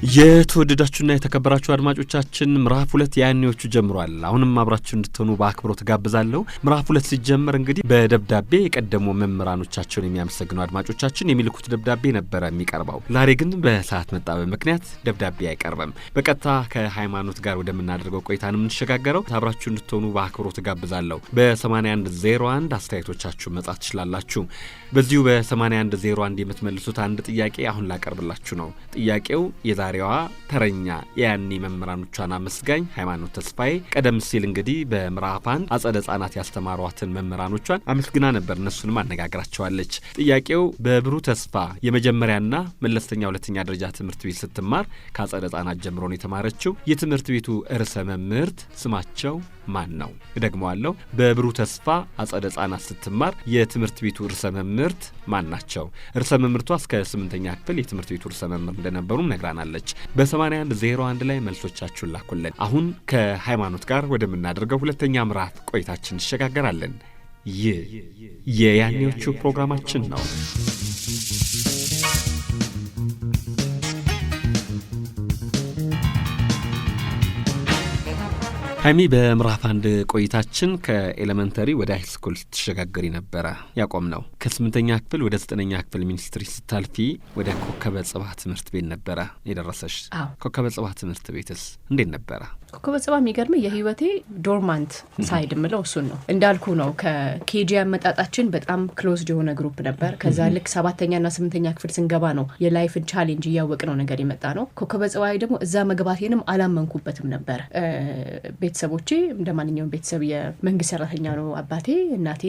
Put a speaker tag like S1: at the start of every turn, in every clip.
S1: የተወደዳችሁና የተከበራችሁ አድማጮቻችን ምዕራፍ 2 ያኔዎቹ ጀምሯል። አሁንም አብራችሁ እንድትሆኑ በአክብሮት ጋብዛለሁ። ምዕራፍ 2 ሲጀመር እንግዲህ በደብዳቤ የቀደሙ መምህራኖቻቸውን የሚያመሰግኑ አድማጮቻችን የሚልኩት ደብዳቤ ነበር የሚቀርበው። ዛሬ ግን በሰዓት መጣበብ ምክንያት ደብዳቤ አይቀርብም። በቀጥታ ከሃይማኖት ጋር ወደምናደርገው ቆይታ ነው የምንሸጋገረው። አብራችሁ እንድትሆኑ በአክብሮት ጋብዛለሁ። በ8101 አስተያየቶቻችሁን መጻፍ ትችላላችሁ። በዚሁ በ8101 የምትመልሱት አንድ ጥያቄ አሁን ላቀርብላችሁ ነው። ጥያቄው የዛሬዋ ተረኛ ያኔ መምህራኖቿን አመስጋኝ ሃይማኖት ተስፋዬ ቀደም ሲል እንግዲህ በምዕራፍ 1 አጸደ ሕጻናት ያስተማሯትን መምህራኖቿን አመስግና ነበር። እነሱንም አነጋግራቸዋለች። ጥያቄው በብሩህ ተስፋ የመጀመሪያና መለስተኛ ሁለተኛ ደረጃ ትምህርት ቤት ስትማር ከአጸደ ሕጻናት ጀምሮ ነው የተማረችው። የትምህርት ቤቱ ርዕሰ መምህርት ስማቸው ማን ነው? ደግሞዋለሁ። በብሩህ ተስፋ አጸደ ሕጻናት ስትማር የትምህርት ቤቱ ርዕሰ መምህርት ማን ናቸው? ርዕሰ መምህርቷ እስከ 8ኛ ክፍል የትምህርት ቤቱ ርዕሰ መምህር እንደነበሩም ነግራናለች። በ8101 ላይ መልሶቻችሁን ላኩልን። አሁን ከሃይማኖት ጋር ወደምናደርገው ሁለተኛ ምዕራፍ ቆይታችን እንሸጋገራለን። ይህ የያኔዎቹ ፕሮግራማችን ነው። ሃይሚ በምዕራፍ 1 ቆይታችን ከኤሌመንተሪ ወደ ሃይ ስኩል ስትሸጋገሪ ነበረ ያቆም ነው። ከ8ኛ ክፍል ወደ 9ኛ ክፍል ሚኒስትሪ ስታልፊ ወደ ኮከበ ጽባህ ትምህርት ቤት ነበረ የደረሰሽ። ኮከበ ጽባህ ትምህርት ቤትስ እንዴት ነበረ?
S2: ኮከበ ጽባህ የሚገርም የህይወቴ ዶርማንት ሳይድ ምለው እሱን ነው። እንዳልኩ ነው ከኬጂ አመጣጣችን በጣም ክሎዝድ የሆነ ግሩፕ ነበር። ከዛ ልክ 7ኛና 8ኛ ክፍል ስንገባ ነው የላይፍን ቻሌንጅ እያወቅነው ነገር የመጣ ነው። ኮከበ ጽባህ ደግሞ እዛ መግባቴንም አላመንኩበትም ነበር። ቤተሰቦቼ እንደማንኛውም ቤተሰብ የመንግስት ሰራተኛ ነው አባቴ። እናቴ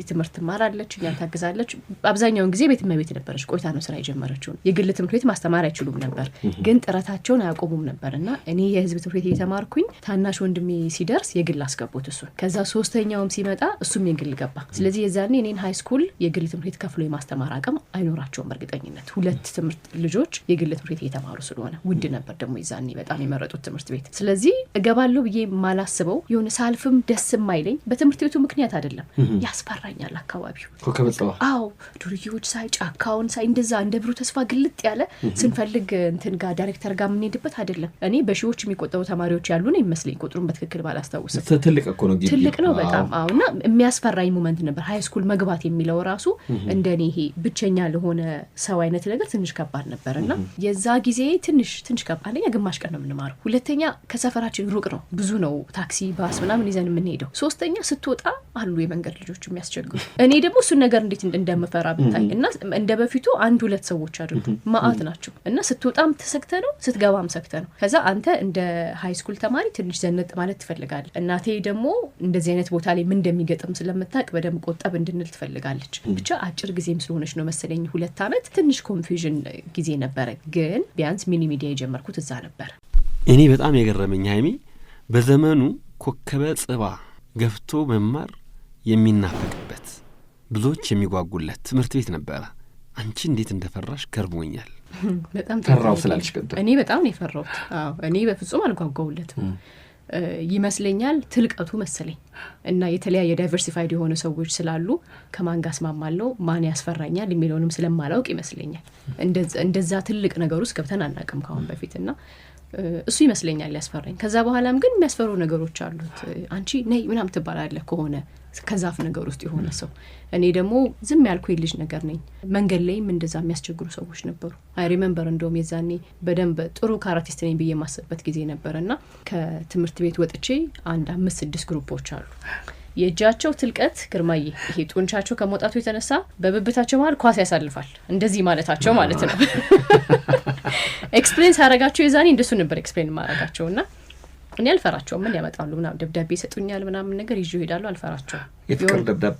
S2: ትምህርት ትማራለች፣ እኛን ታግዛለች። አብዛኛውን ጊዜ ቤት መቤት ነበረች። ቆይታ ነው ስራ የጀመረችው። የግል ትምህርት ቤት ማስተማር አይችሉም ነበር፣ ግን ጥረታቸውን አያቆሙም ነበርና እኔ የህዝብ ትምህርት ቤት እየተማርኩኝ ታናሽ ወንድሜ ሲደርስ የግል አስገቡት እሱን። ከዛ ሶስተኛውም ሲመጣ እሱም የግል ገባ። ስለዚህ የዛኔ እኔን ሃይ ስኩል የግል ትምህርት ቤት ከፍሎ የማስተማር አቅም አይኖራቸውም በእርግጠኝነት። ሁለት ትምህርት ልጆች የግል ትምህርት ቤት እየተማሩ ስለሆነ ውድ ነበር ደግሞ የዛኔ በጣም የመረጡት ትምህርት ቤት። ስለዚህ እገባለሁ ብዬ ማላስበው የሆነ ሳልፍም ደስ የማይለኝ በትምህርት ቤቱ ምክንያት አይደለም፣ ያስፈራኛል አካባቢው። አዎ ዱርዬዎች ሳይ ጫካውን ሳይ እንደዛ እንደ ብሩህ ተስፋ ግልጥ ያለ ስንፈልግ እንትን ጋር ዳይሬክተር ጋር የምንሄድበት አይደለም። እኔ በሺዎች የሚቆጠሩ ተማሪዎች ያሉ ነው ይመስለኝ፣ ቁጥሩን በትክክል ባላስታውስም
S1: ትልቅ እኮ ነው፣
S2: ትልቅ ነው በጣም። አዎና የሚያስፈራኝ ሞመንት ነበር። ሃይ ስኩል መግባት የሚለው ራሱ እንደኔ ይሄ ብቸኛ ለሆነ ሰው አይነት ነገር ትንሽ ከባድ ነበርና የዛ ጊዜ ትንሽ ከባድ። አንደኛ ግማሽ ቀን ነው የምንማረው፣ ሁለተኛ ከሰፈራችን ሩቅ ነው፣ ብዙ ነው ታክሲ ባስ ምናምን ይዘን የምንሄደው፣ ሶስተኛ ስትወጣ አሉ የመንገድ ልጆች የሚያስቸግሩ። እኔ ደግሞ እሱን ነገር እንዴት እንደምፈራ ብታይ። እና እንደ በፊቱ 1-2 ሰዎች አይደሉም ማአት ናቸው። እና ስትወጣም ተሰክተ ነው ስትገባም ሰክተ ነው። ከዛ አንተ እንደ ሃይ ስኩል ተማሪ ትንሽ ዘነጥ ማለት ትፈልጋለህ። እናቴ ደግሞ እንደዚህ አይነት ቦታ ላይ ምን እንደሚገጥም ስለምታውቅ በደንብ ቆጠብ እንድንል ትፈልጋለች። ብቻ አጭር ጊዜም ስለሆነች ነው መሰለኝ 2 ዓመት ትንሽ ኮንፊውዥን ጊዜ ነበረ። ግን ቢያንስ ሚኒ ሚዲያ የጀመርኩት እዛ ነበር።
S1: እኔ በጣም የገረመኝ ሃይሚ በዘመኑ ኮከበ ጽባህ ገፍቶ መማር የሚናፈቅበት ብዙዎች የሚጓጉለት ትምህርት ቤት ነበረ። አንቺ እንዴት እንደፈራሽ ገርሞኛል።
S2: በጣም
S1: ፈራው ስላልሽ
S2: እኔ በጣም ነው የፈራሁት። እኔ በፍጹም አልጓጓውለትም ይመስለኛል። ትልቀቱ መሰለኝ እና የተለያየ ዳይቨርሲፋይድ የሆነ ሰዎች ስላሉ ከማን ጋር ስማማለው ማን ያስፈራኛል የሚለውንም ስለማላውቅ ይመስለኛል እንደዛ ትልቅ ነገር ውስጥ ገብተን አናውቅም ካሁን በፊትና እሱ ይመስለኛል ያስፈራኝ። ከዛ በኋላም ግን የሚያስፈሩ ነገሮች አሉት። አንቺ ነይ ምናምን ትባላለህ ከሆነ ከዛፍ ነገር ውስጥ የሆነ ሰው። እኔ ደግሞ ዝም ያልኩ ልጅ ነገር ነኝ። መንገድ ላይም እንደዛ የሚያስቸግሩ ሰዎች ነበሩ። አይ ሪሜምበር እንደውም የዛኔ በደንብ ጥሩ ካራቲስት ነኝ ብዬ የማስብበት ጊዜ ነበርና ከትምህርት ቤት ወጥቼ 5-6 ግሩፖች አሉ። የእጃቸው ትልቀት ግርማዬ ይሄ ጡንቻቸው ከመውጣቱ የተነሳ በብብታቸው መሃል ኳስ ያሳልፋል እንደዚህ ማለታቸው ማለት ነው። ኤክስፕሌን ሳረጋቸው የዛኔ እንደሱ ነበር ኤክስፕሌን ማረጋቸውና እኔ አልፈራቸውም። ምን ያመጣሉ ምናምን ደብዳቤ ይሰጡኛል ምናምን ነገር ይዤ ሄዳለሁ። አልፈራቸውም።
S1: የፍቅር ደብዳቤ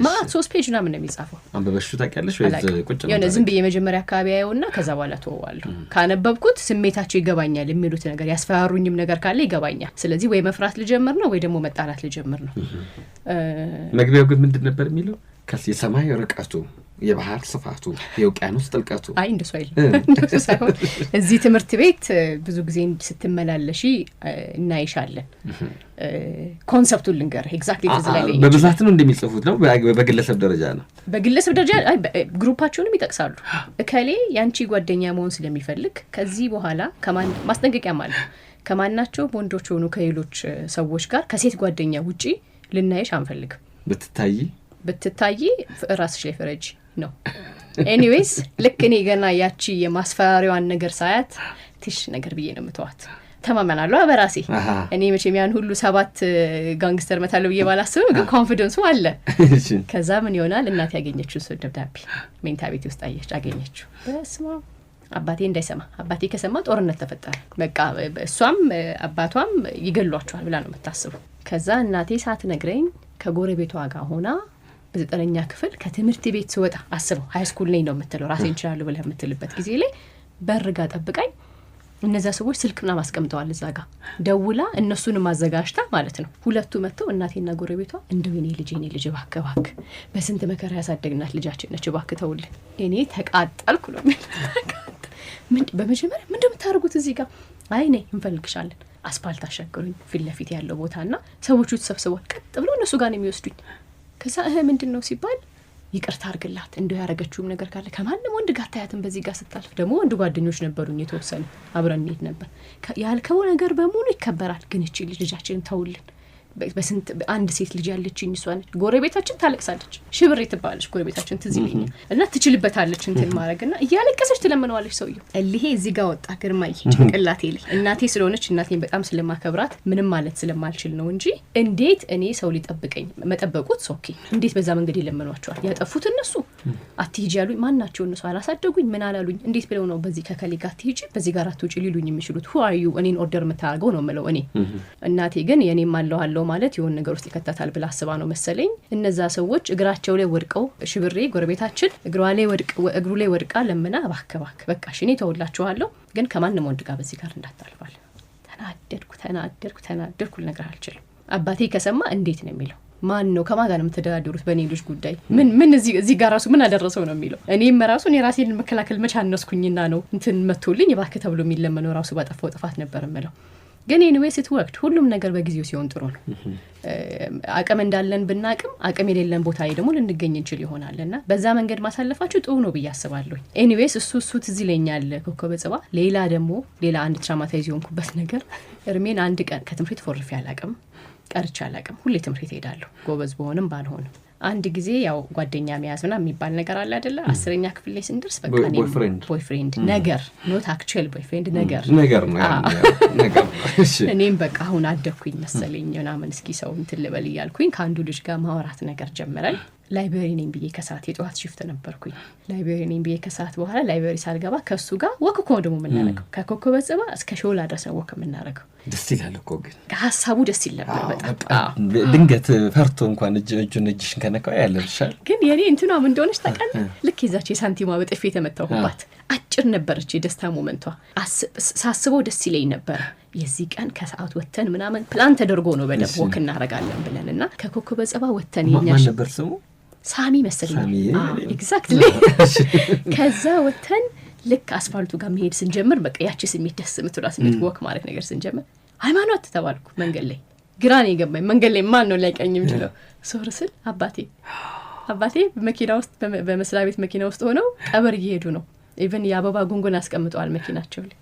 S2: ማለት 3 ፔጅ ምናምን ነው የሚጻፈው።
S1: አንበበሽው ታውቂያለሽ ወይ? ቁጭ ነው
S2: የሆነ ዝም ብዬ የመጀመሪያ አካባቢ ያየውና ከዛ በኋላ ተወዋለሁ። ካነበብኩት ስሜታቸው ይገባኛል። የሚሉት ነገር ያስፈራሩኝም ነገር ካለ ይገባኛል። ስለዚህ ወይ መፍራት ልጀምር ነው ወይ ደግሞ መጣላት ልጀምር ነው።
S1: መግቢያው ግን ምንድን ነበር የሚለው? ከዚህ ሰማይ ርቀቱ የባህር ስፋቱ የውቅያኖስ ጥልቀቱ
S2: አይ እንደሱ እንደሱ ሳይሆን እዚህ ትምህርት ቤት ብዙ ጊዜ ስትመላለሺ እናይሻለን ኮንሰፕቱን ልንገርህ ኤግዛክትሊ ተዝላለ
S1: በብዛት ነው እንደሚጽፉት ነው በግለሰብ ደረጃ ነው
S2: በግለሰብ ደረጃ አይ ግሩፓቸውንም ይጠቅሳሉ እከሌ ያንቺ ጓደኛ መሆን ስለሚፈልግ ከዚህ በኋላ ከማን ማስጠንቀቂያ ማለት ከማናቸው ወንዶች ሆኑ ከሌሎች ሰዎች ጋር ከሴት ጓደኛ ውጪ ልናይሽ አንፈልግም ብትታይ ራስሽ ላይ ፈረጂ ነው ኤኒዌይስ ልክ እኔ ገና ያቺ የማስፈራሪዋን ነገር ሳያት ትሽ ነገር ብዬ ነው የምተዋት ተማመናለሁ በራሴ እኔ መቼም ያን ሁሉ 7 ጋንግስተር መታለው ብዬ ባላስብም ግን ኮንፊደንሱ አለ ከዛ ምን ይሆናል እናት ያገኘችው ሰው ደብዳቤ ሜንታ ቤት ውስጥ አገኘችው በስማ አባቴ እንዳይሰማ አባቴ ከሰማ ጦርነት ተፈጠረ በቃ እሷም አባቷም ይገሏቸዋል ብላ ነው የምታስበው ከዛ እናቴ ሳትነግረኝ ከጎረቤቷ ጋር ሆና በ9ኛ ክፍል ከትምህርት ቤት ስወጣ አስበው ሃይ ስኩል ነኝ ነው የምትለው ራሴን ይችላል ብለ የምትልበት ጊዜ ላይ በርጋ ጠብቀኝ እነዛ ሰዎች ስልክና ማስቀምጠዋል እዛ ጋር ደውላ እነሱን ማዘጋጅታ ማለት ነው ሁለቱ መተው እናቴና ጎረቤቷ እንደው የኔ ልጅ ባከባክ በስንት መከራ ያሳደግናት ልጃችን ነች ባክተውል እኔ ተቃጣልኩ ነው ምን በመጀመሪያ ምን እንደምታርጉት እዚህ ጋር አይ ነኝ እንፈልግሻለን አስፋልት አሸገሩኝ ፊት ለፊት ያለው ቦታና ሰዎቹ ተሰብስበው ቀጥ ብሎ እነሱ ጋር ነው የሚወስዱኝ ከዛ ምንድነው ሲባል ይቅርታ አርግላት እንደው ያረጋችሁም ነገር ካለ ከማንም ወንድ ጋር ታያትን በዚህ ጋር ስታልፍ ደግሞ ወንድ ጓደኞች ነበሩኝ የተወሰነ አብረን እንሄድ ነበር ያልከው ነገር በሙሉ ይከበራል ግን እቺ ልጃችንን ተውልን በስንት አንድ ሴት ልጅ ያለችኝ እሷን ጎረቤታችን ታለቅሳለች ሽብር ይተባለች ጎረቤታችን ትዝልኝ እና ትችልበታለች እንትን ማረግና እያለቀሰች ትለምነዋለች ሰውየው እልሄ እዚህ ጋር ወጣ ግርማይ ጭንቅላቴ ላይ እናቴ ስለሆነች እናቴን በጣም ስለማከብራት ምንም ማለት ስለማልችል ነው እንጂ እንዴት እኔ ሰው ሊጠብቀኝ መጠበቁት ሶኪ እንዴት በዛ መንገድ ይለምኗቸዋል ያጠፉት እነሱ አትሂጂ ያሉኝ ማናቸው እነሱ አላሳደጉኝ ምን አላሉኝ እንዴት ብለው ነው በዚህ ከከሊ ጋር ትሂጂ በዚህ ጋር አትውጪ ሊሉኝ የሚችሉት who are you እኔን ኦርደር መታረገው ነው ማለት እኔ እናቴ ግን የኔም አለው ማለት የሆነ ነገር ውስጥ ይከታታል ብላ አስባ ነው መሰለኝ እነዛ ሰዎች እግራቸው ላይ ወድቀው ሽብሬ ጎረቤታችን እግሩ ላይ ወድቃ ለምና ባከባክ በቃ እኔ ተወላችኋለሁ ግን ከማንም ወንድ ጋር በዚህ ጋር እንዳታልፋል ተናደድኩ ልነግርህ አልችልም አባቴ ከሰማ እንዴት ነው የሚለው ማን ነው ከማን ጋር የምትደራደሩት በኔ ልጅ ጉዳይ ምን እዚህ ጋር ራሱ ምን አደረሰው ነው የሚለው እኔም ራሱን የራሴን መከላከል መቻነስኩኝና ነው እንትን መጥቶልኝ ባክ ተብሎ የሚለመነው ራሱ ባጠፋው ጥፋት ነበር የምለው ግን ኤኒዌይስ ኢት ወርክድ ሁሉም ነገር በጊዜው ሲሆን ጥሩ ነው አቅም እንዳለን ብናቅም አቅም የሌለን ቦታ ላይ ደግሞ ልንገኝ እንችል ይሆናልና በዛ መንገድ ማሳለፋችሁ ጥሩ ነው ብያስባለሁ ኤኒዌይስ እሱ ትዝ ይለኛል ኮከበ ጽባ ሌላ አንድ ትራማታይዝ ሆንኩበት ነገር እርሜን አንድ ቀን ከትምርት ፎርፍ ያላቅም ቀርቻ አላቅም ሁሌ ትምርት ሄዳለሁ ጎበዝ በሆንም ባልሆንም አንድ ጊዜ ያው ጓደኛ መያዝና የሚባል ነገር አለ አይደለ 10ኛ ክፍል ላይ ስንደርስ በቃ ነው ቦይፍሬንድ ነገር ኖት አክቹዋል ቦይፍሬንድ ነገር ነው እኔም በቃ አሁን አደኩኝ መሰለኝና መንስኪ ሰው እንትን ልበል ይያልኩኝ ከአንዱ ልጅ ጋር ማውራት ነገር ጀመረን ላይብረሪ ነኝ ብዬ ከሰዓት የጧት ሽፍት ነበርኩኝ ላይብረሪ ነኝ ብዬ ከሰዓት በኋላ ላይብረሪ ሳልገባ ከሱ ጋር ወክኮ ደግሞ ምናረገው ከኮከበ ጽባ እስከ ሾላ ድረስ ወክ ምናረገው
S1: ደስ ይላል እኮ ግን
S2: ሐሳቡ ደስ ይል ነበር በጣም
S1: ድንገት ፈርቶ እንኳን እጅሽን ከነካው ያለርሻል ግን
S2: የኔ እንትኗ ምን እንደሆነች ታውቃለህ ልክ ይዛች የሳንቲማ በጥፌ ተመታውባት አጭር ነበረች የደስታ ሞመንቷ ሳስበው ደስ ይለኝ ነበር የዚህ ቀን ከሰዓት ወተን ምናምን ፕላን ተደርጎ ነው በደብ ወክ እናረጋለን ብለንና ከኮከበ ጽባ ወተን የኛሽ
S1: ነበር ስሙ
S2: ሳሚ መሰለኝ ኤግዛክትሊ ከዛ ወተን ልክ አስፋልቱ ጋር መሄድ ስንጀምር በቃ ያቺ ስሜት ደስ የምትሏ ስሜት ወክ ማለት ነገር ስንጀምር ሃይማኖት ተባልኩ መንገድ ላይ ግራኔ ገባኝ መንገድ ላይ ማን ነው ላይቀኝም ይችላል ሶርስል አባቴ በመኪና ውስጥ በመስሪያ ቤት መኪና ውስጥ ሆነው ቀብር እየሄዱ ነው ኢቭን ያበባ ጉንጉን አስቀምጠዋል መኪናቸው ላይ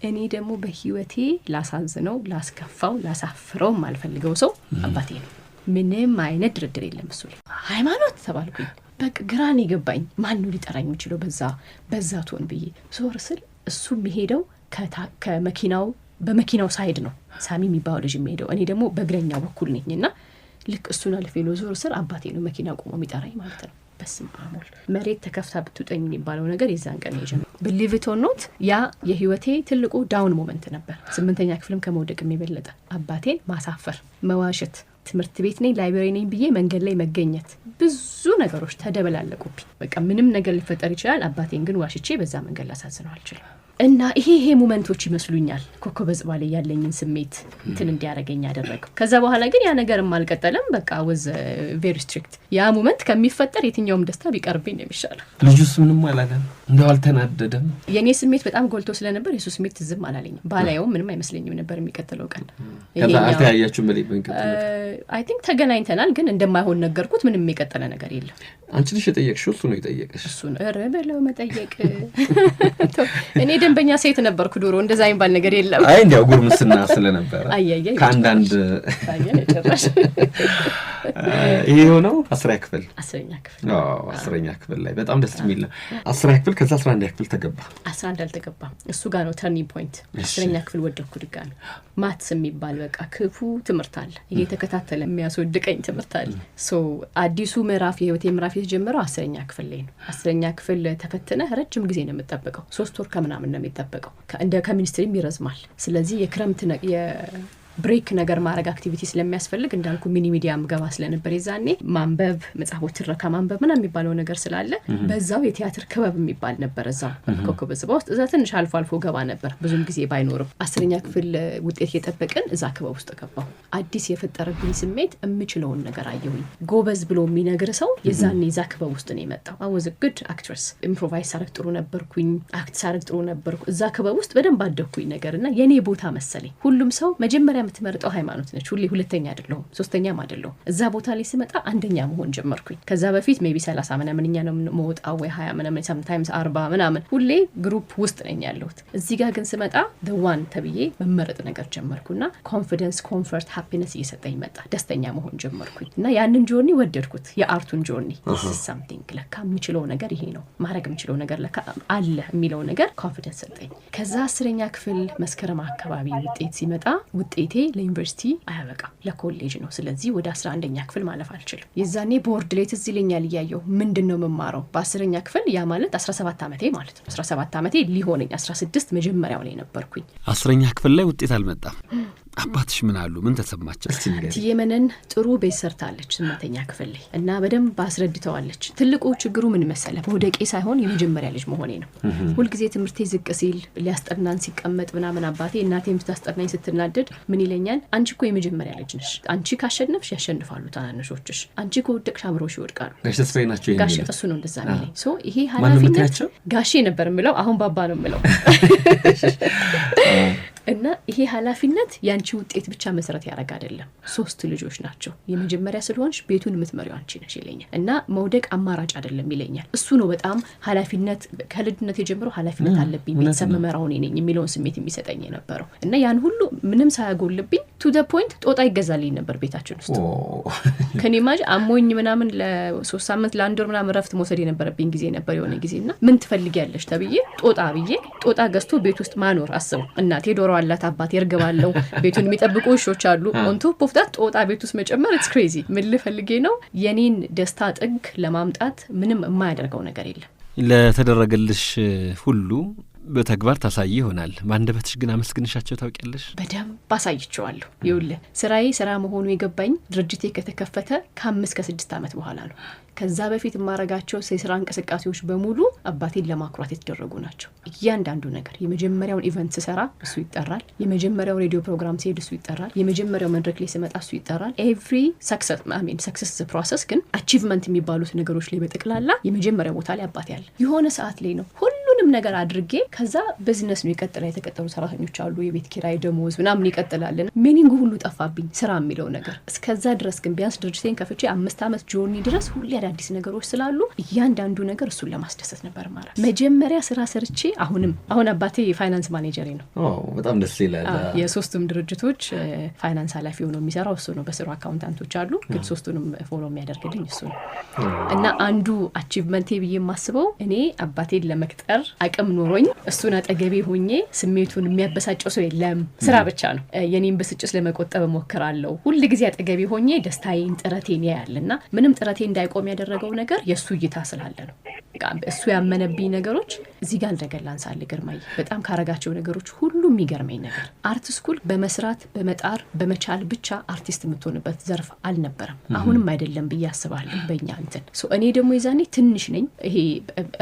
S2: እኔ ደግሞ በህይወቴ ላሳዝነው ላስከፋው ላሳፍረው ማልፈልገው ሰው አባቴ ነው ምንም አይነት ድርድር የለም እሱ ላይ ሃይማኖት ተባልኩኝ በቃ ግራኔ ገባኝ ማን ነው ሊጠራኝ የሚችለው በዛ ቶን ብዬ ሶርስል እሱ የሚሄደው በመኪናው ሳይድ ነው ሳሚ የሚባለው ልጅ የሚሄደው እኔ ደግሞ በእግረኛው በኩል ነኝና ልክ እሱና ለፌሎ ዞርስል አባቴ ነው መኪና ቆሞ የሚጠራኝ ማለት ነው በስም አሞል መሬት ተከፍታ ብትውጠኝ የሚባለው ነገር የዛን ቀን ነው believe it or not ያ የህይወቴ ትልቁ ዳውን ሞመንት ነበር 8ኛ ክፍልም ከመውደቅ የሚበለጠ አባቴን ማሳፈር መዋሸት ትምህርት ቤት ነኝ ላይብረሪ ነኝ ብዬ መንገድ ላይ መገኘት ብዙ ነገሮች ተደበላለቁብኝ በቃ ምንም ነገር ሊፈጠር ይችላል አባቴን ግን ዋሽቼ በዛ መንገድ ላሳዝነው አልችልም እና ይሄ ሞመንቶች ይመስሉኛል ኮከበ ጽባ ላይ ያለኝን ስሜት እንትን እንዲያረገኝ ያደረገው። ከዛ በኋላ ግን ያ ነገርም አልቀጠለም። በቃ was very strict ያ ሞመንት ከሚፈጠር የትኛውም ደስታ ቢቀርብኝ ነው የሚሻለው።
S1: ልጁስ ምንም አላለም እንደው አልተናደደም?
S2: የኔ ስሜት በጣም ጎልቶ ስለነበር የሱ ስሜት ዝም አላለኝም። ባላየው ምንም አይመስለኝም ነበር የሚቀጥለው ቀን።
S1: ከዛ አልተያያችሁም በላይ በእንቅልፍ
S2: I think ተገናኝተናል ግን እንደማይሆን ነገርኩት። ምንም የቀጠለ ነገር የለም።
S1: አንቺ ልጅ የጠየቅሽው እሱ ነው የጠየቀሽ?
S2: እሱ ነው ረበለው መጠየቅ እኔ ደንበኛ ሴት ነበርኩ ድሮ እንደዛ አይባል ነገር የለም።
S1: አይ እንዲያው ጉርምስና ስለነበረ ከአንዳንድ
S2: ጨራሽ
S1: ይሄ ሆነው 10ኛ ክፍል 10ኛ ክፍል ላይ በጣም ደስ የሚል ነው። 10ኛ ክፍል ከዛ 11ኛ ክፍል ተገባ።
S2: 11 አልተገባም። እሱ ጋር ነው ተርኒንግ ፖይንት። 10ኛ ክፍል ወደኩ ድጋሚ ማትስ የሚባል በቃ ክፉ ትምህርት አለ እየተከታተለ የሚያስወድቀኝ ትምህርት አለ። ሶ አዲሱ ምዕራፍ የህይወቴ ምዕራፍ የተጀመረው 10ኛ ክፍል ላይ ነው። 10ኛ ክፍል ተፈተነ ረጅም ጊዜ ነው የምትጠብቀው 3 ወር ከምናምን ነው የሚጠብቀው። እንደ ከሚኒስትሪም ይረዝማል። ስለዚህ የክረምት ብሬክ ነገር ማድረግ አክቲቪቲ ስለሚያስፈልግ እንዳልኩ ሚኒ ሚዲያም ገባ ስለነበር የዛኔ ማንበብ መጽሐፎችን ረካ ማንበብ ምናምን የሚባለው ነገር ስላለ በዛው የቲያትር ክበብ የሚባል ነበር እዛው ኮከበ ጽባ ውስጥ። እዛ ትንሽ አልፎ ገባ ነበር ብዙም ጊዜ ባይኖርም። 10ኛ ክፍል ውጤት እየጠበቅን እዛ ክበብ ውስጥ ገባው። አዲስ የፈጠረብኝ ስሜት የምችለውን ነገር አየሁኝ። ጎበዝ ብሎ የሚነግር ሰው የዛኔ እዛ ክበብ ውስጥ ነው የመጣው። I was a good actress ኢምፕሮቫይዝ ሳረግ ጥሩ ነበርኩኝ፣ አክት ሳረግ ጥሩ ነበርኩ። እዛ ክበብ ውስጥ በደንብ አደኩኝ ነገርና የኔ ቦታ መሰለኝ። ሁሉም ሰው መጀመሪያ የምትመርጠው ሃይማኖት ነች። ሁሌ ሁለተኛ አይደለም ሶስተኛም አይደለም። እዛ ቦታ ላይ ስመጣ አንደኛ መሆን ጀመርኩኝ። ከዛ በፊት ሜቢ 30 ምናምንኛ ነው መውጣው ወይ 20 ምናምን sometimes 40 ምናምን ሁሌ ግሩፕ ውስጥ ነኝ ያለሁት። እዚህ ጋር ግን ስመጣ the one ተብዬ መመረጥ ነገር ጀመርኩና ኮንፊደንስ ኮምፎርት ሃፒነስ እየሰጠኝ መጣ። ደስተኛ መሆን ጀመርኩኝ እና ያንን ጆርኒ ወደድኩት። የአርቱን ጆርኒ something ለካ የምችለው ነገር ይሄ ነው ማድረግ የምችለው ነገር ለካ አለ የሚለው ነገር ኮንፊደንስ ሰጠኝ። ከዛ 10ኛ ክፍል መስከረም አካባቢ ውጤት ሲመጣ ውጤቴ ለዩኒቨርሲቲ አያበቃም ለኮሌጅ ነው። ስለዚህ ወደ 11ኛ ክፍል ማለፍ አልችልም። የዛኔ ቦርድ ላይ ትዝ ይለኛል እያየሁ ምንድነው መማረው በ10ኛ ክፍል ያ ማለት 17 ዓመቴ ማለት ነው። 17 ዓመቴ ሊሆነኝ 16 መጀመሪያው ላይ ነበርኩኝ።
S1: 10ኛ ክፍል ላይ ውጤት አልመጣም። አባትሽ ምን አሉ? ምን ተሰማቸው?
S2: የመነን ጥሩ ቤት ሰርታለች 8ኛ ክፍል ላይ እና በደንብ አስረድተዋለች። ትልቁ ችግሩ ምን መሰለ በወደቄ ሳይሆን የመጀመሪያ ልጅ መሆኔ ነው። ሁሉ ጊዜ ትምህርቴ ዝቅ ሲል ሊያስጠናን ሲቀመጥ ምናምን አባቴ እናቴም ስታስጠናኝ ስትናደድ ምን ይለኛል? አንቺ እኮ የመጀመሪያ ልጅ ነሽ። አንቺ ካሸነፍሽ ያሸንፋሉ ታናናሾችሽ፣ አንቺ ከወደቅሽ አብረውሽ ይወድቃሉ።
S1: ጋሽ ተስፋዬ ናቸው ይሄ
S2: ጋሽ እሱ ነው እንደዛ የሚለኝ። ሶ ይሄ ኃላፊነት ጋሼ ነበር የምለው አሁን ባባ ነው የምለው እና ይሄ ኃላፊነት ያንቺ ውጤት ብቻ መሰረት ያደርግ አይደለም። 3 ልጆች ናቸው። የመጀመሪያ ስለሆንሽ ቤቱን የምትመሪው አንቺ ነሽ ይለኛል እና መውደቅ አማራጭ አይደለም ይለኛል። እሱ ነው በጣም ኃላፊነት ከልጅነት የጀመረው ኃላፊነት አለብኝ ቤተሰብ መመራው እኔ ነኝ የሚለውን ስሜት የሚሰጠኝ የነበረው እና ያን ሁሉ ምንም ሳያጎልብኝ to the point ጦጣ ይገዛልኝ ነበር ቤታችን ውስጥ። ከኔ ማጅ አሞኝ ምናምን ለ3 ሳምንት ለ1 ወር ምናምን ረፍት መውሰድ የነበረብኝ ጊዜ ነበር የሆነ ጊዜና ምን ትፈልጊያለሽ ተብዬ ጦጣ ብዬ ጦጣ ገዝቶ ቤት ውስጥ ማኖር አስበው። እናቴ ዶሮ አላት አባቴ እርግባለው ቤቱን የሚጠብቁ ውሾች አሉ። ኦን ቶፕ ኦፍ ዳት ጦጣ ቤት ውስጥ መጨመር it's crazy። ምን ልፈልጌ ነው የኔን ደስታ ጥግ ለማምጣት ምንም የማያደርገው ነገር የለም።
S1: ለተደረገልሽ ሁሉ በተግባር ታሳይ ይሆናል። ማንደበትሽ ግን አመስግንሻቸው ታውቂያለሽ?
S2: በደንብ አሳይቼዋለሁ። ይኸውልህ ስራዬ ስራ መሆኑ የገባኝ ድርጅቴ ከተከፈተ ከ5 ከ6 ዓመት በኋላ ነው። ከዛ በፊት የማረጋቸው የስራ እንቅስቃሴዎች በሙሉ አባቴን ለማኩራት የተደረጉ ናቸው። እያንዳንዱ ነገር የመጀመሪያውን ኢቨንት ስሰራ እሱ ይጠራል። የመጀመሪያው ሬዲዮ ፕሮግራም ሲሄድ እሱ ይጠራል። የመጀመሪያው መድረክ ላይ ሲመጣ እሱ ይጠራል። ኤቭሪ ሰክሰስ ፕሮሰስ ግን አቺቭመንት የሚባሉት ነገሮች ላይ በጠቅላላ የመጀመሪያው ቦታ ላይ አባቴ ያለ የሆነ ሰዓት ላይ ነው ሁሉንም ነገር አድርጌ ከዛ ቢዝነስ ነው ይቀጥላል። የተቀጠሩ ሰራተኞች አሉ፣ የቤት ኪራይ ደሞዝ ምናምን ይቀጥላል። ሚኒንግ ሁሉ ጠፋብኝ ስራ የሚለው ነገር። እስከዛ ድረስ ግን ቢያንስ ድርጅቴን ከፍቼ 5 ዓመት ጆርኒ ድረስ ሁሉ አዳዲስ ነገሮች ስላሉ እያንዳንዱ ነገር እሱን ለማስደሰት ነበር ማለት። መጀመሪያ ስራ ሰርቼ አሁን አባቴ ፋይናንስ ማኔጀር ነው።
S1: በጣም ደስ ይላል።
S2: የሶስቱም ድርጅቶች ፋይናንስ ኃላፊ ሆኖ የሚሰራው እሱ ነው። በስሩ አካውንታንቶች አሉ፣ ግን ሶስቱንም ፎሎ የሚያደርግልኝ እሱ ነው። እና አንዱ አቺቭመንቴ ብዬ የማስበው እኔ አባቴን ለመቅጠር አቅም ኖሮኝ እሱን አጠገቤ ሆኜ ስሜቱን የሚያበሳጨው ሰው የለም፣ ስራ ብቻ ነው። የኔን ብስጭት ለመቆጠብ ሞክራለሁ። ሁሉ ጊዜ አጠገቤ ሆኜ ደስታዬን ጥረቴን ያያልና ምንም ጥረቴ እንዳይቆም ያደረገው ነገር የሱ እይታ ስላለ ነው። እሱ ያመነብኝ ነገሮች እዚህ ጋር እንደገላንሳለ ግርማይ በጣም ካረጋቸው ነገሮች ሁሉ የሚገርመኝ ነገር አርት ስኩል በመስራት በመጣር በመቻል ብቻ አርቲስት የምትሆንበት ዘርፍ አልነበረም። አሁንም አይደለም ብዬ አስባለሁ በእኛ እንትን። እኔ ደግሞ የዛኔ ትንሽ ነኝ። ይሄ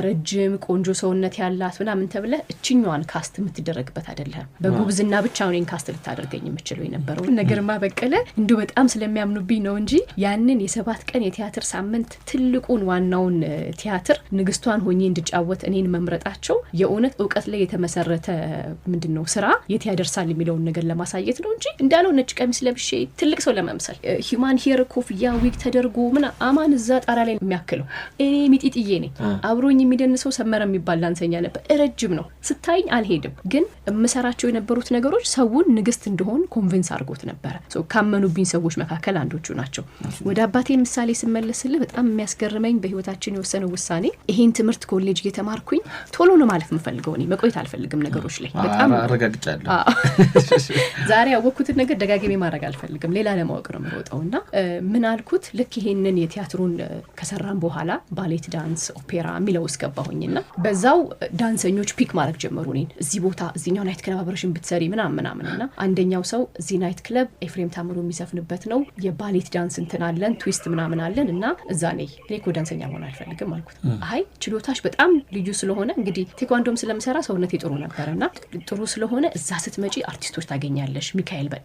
S2: ረጅም ቆንጆ ሰውነት ያላት ምናምን ተብለ እችኛዋን ካስት የምትደረግበት አይደለም። በጉብዝና ብቻ ነው ካስት ልታደርገኝ የምችለው የነበረው ነገርማ በቀለ እንዲሁ በጣም ስለሚያምኑብኝ ነው እንጂ ያንን የ7 ቀን የቲያትር ሳምንት ትልቁን ዋናውን ቲያትር ንግስቷን ሆኜ እንድጫወት እኔን መምረጣቸው የእውነት እውቀት ላይ የተመሰረተ ምንድነው ስራ የት ያደርሳል የሚለውን ነገር ለማሳየት ነው እንጂ እንዳለው ነጭ ቀሚስ ለብሼ ትልቅ ሰው ለመምሰል ሂማን ሄር ኮፍያ ዊግ ተደርጎ ምን አማን እዛ ጣራ ላይ የሚያክለው እኔ ሚጢጥዬ ነኝ። አብሮኝ የሚደንሰው ሰመረ የሚባል ዳንሰኛ ነበር። ረጅም ነው ስታይኝ አልሄድም፣ ግን የምሰራቸው የነበሩት ነገሮች ሰውን ንግስት እንደሆን ኮንቪንስ አድርጎት ነበር። ካመኑብኝ ሰዎች መካከል አንዶቹ ናቸው። ወደ አባቴ ምሳሌ ስመለስልህ በጣም የሚያስገርመኝ በህይወታችን የወሰነው ውሳኔ ይሄን ትምህርት ኮሌጅ እየተማርኩኝ ቶሎ ነው ማለት የምፈልገው። እኔ መቆየት አልፈልግም ነገሮች ላይ በጣም አረጋግጫለሁ። ዛሬ ያወቅኩትን ነገር ደጋግሜ ማድረግ አልፈልግም። ሌላ ለማወቅ ነው የምሮጠውና ምን አልኩት ልክ ይሄንን የቲያትሩን ከሰራን በኋላ ባሌት ዳንስ ኦፔራ የሚለው እስገባሁኝና በዛው ዳንሰኞች ፒክ ማድረግ ጀመሩ። እኔን እዚህ ቦታ እዚህኛው ናይት ክለብ አብረሽን ብትሰሪ ምናምንና አንደኛው ሰው እዚህ ናይት ክለብ ኤፍሬም ታምሩ የሚሰፍንበት ነው የባሌት ዳንስ እንትን አለን ትዊስት ምናምን አለን እና እዛ ነኝ። እኔ እኮ ዳንሰኛ መሆን አልፈልግም አልኩት። አይ ችሎታሽ በጣም ልዩ ስለሆነ እንግዲህ ቴኳንዶም ስለምሰራ ሰውነቴ ጥሩ ነበርና ጥሩ ስለሆነ እዛ ስትመጪ አርቲስቶች ታገኛለሽ።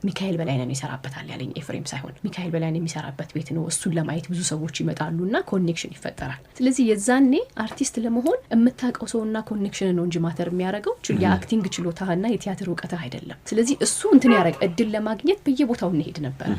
S2: ሚካኤል በላይነህ ይሰራበታል ያለኝ ኤፍሬም ሳይሆን ሚካኤል በላይነህ የሚሰራበት ቤት ነው። እሱን ለማየት ብዙ ሰዎች ይመጣሉና ኮኔክሽን ይፈጠራል። ስለዚህ የዛኔ አርቲስት ለመሆን የምታውቀው ሰውና ኮኔክሽን ነው እንጂ ማተር የሚያደርገው የአክቲንግ ችሎታና የቲያትር እውቀትህ አይደለም። ስለዚህ እሱ እንትን ያደርግ እድል ለማግኘት በየቦታው እንሄድ ነበር።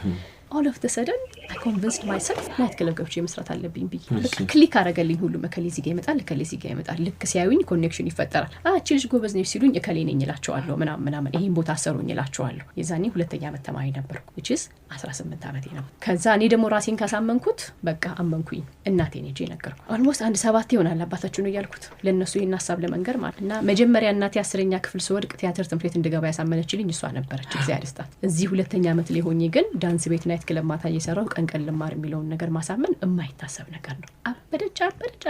S2: all of the sudden I convinced myself ናይት ክለብ ገብቼ መስራት አለብኝ ብዬ በቃ ክሊክ አረጋልኝ። ሁሉ መከሌዚ ጋር ይመጣል ከሌዚ ጋር ይመጣል። ልክ ሲያዩኝ ኮኔክሽን ይፈጠራል። እቺ ልጅ ጎበዝ ነች ሲሉኝ እከሌ ነኝ እላቸዋለሁ ምናምን ይሄን ቦታ አሰሩኝ እላቸዋለሁ። የዛኔ ሁለተኛ ዓመት ተማሪ ነበርኩ which is 18 ዓመቴ ነው። ከዛ እኔ ደግሞ ራሴን ካሳመንኩት በቃ አመንኩኝ። እናቴን ሄጄ ነገርኩ። almost 7 ይሆናል አባታችሁ ነው ያልኩት ለነሱ ይሄን ሐሳብ ለመንገር ማለት እና መጀመሪያ እናቴ 10ኛ ክፍል ስወድቅ ቲያትር ትምህርት ቤት እንድገባ ያሳመነችልኝ እሷ ነበረች። እግዚአብሔር ይስጣት። እዚህ ሁለተኛ ዓመት ላይ ሆኜ ግን ዳንስ ቤት ናይት ክለብ ማታ እየሰራሁ ቀን ልማር የሚለውን ነገር ማሳመን የማይታሰብ ነገር ነው።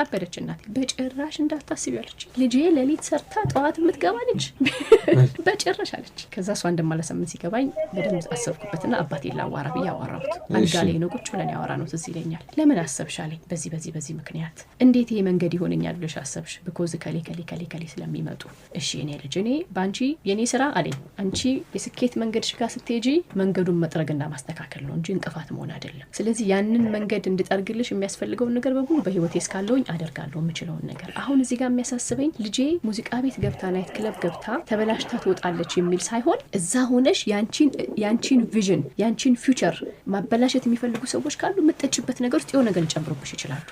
S2: አበደች እናቴ። በጭራሽ እንዳታስቢ አለች። ልጄ ሌሊት ሰርታ ጠዋት የምትገባ ልጅ በጭራሽ አለች። ከዛ እሷ እንደማላሰምን ሲገባኝ በደንብ አሰብኩበትና አባቴ ላዋራ ብዬ አዋራሁት። አልጋ ላይ ነው ቁጭ ብለን ያወራነው ትዝ ይለኛል። ለምን አሰብሽ አለኝ። በዚህ ምክንያት። እንዴት ይሄ መንገድ ይሆነኛል ብለሽ አሰብሽ? ቢኮዝ ከሌ ስለሚመጡ። እሺ እኔ ልጅ እኔ ባንቺ የኔ ስራ አለኝ አንቺ የስኬት መንገድሽ ጋር ስትሄጂ መንገዱን መጥረግና ማስተካከል ነው እንጂ እንቅፋት መሆን አይደለም። ስለዚህ ያንን መንገድ እንድጠርግልሽ የሚያስፈልገውን ነገር በሙሉ በህይወቴ እስካለውኝ አደርጋለሁ የምችለውን ነገር። አሁን እዚህ ጋር የሚያሳስበኝ ልጄ ሙዚቃ ቤት ገብታ ናይት ክለብ ገብታ ተበላሽታ ትወጣለች የሚል ሳይሆን እዛ ሆነሽ ያንቺን ቪዥን ያንቺን ፊውቸር ማበላሸት የሚፈልጉ ሰዎች ካሉ የምትጠጪበት ነገር ውስጥ የሆነ ነገር ሊጨምሩብሽ ይችላሉ።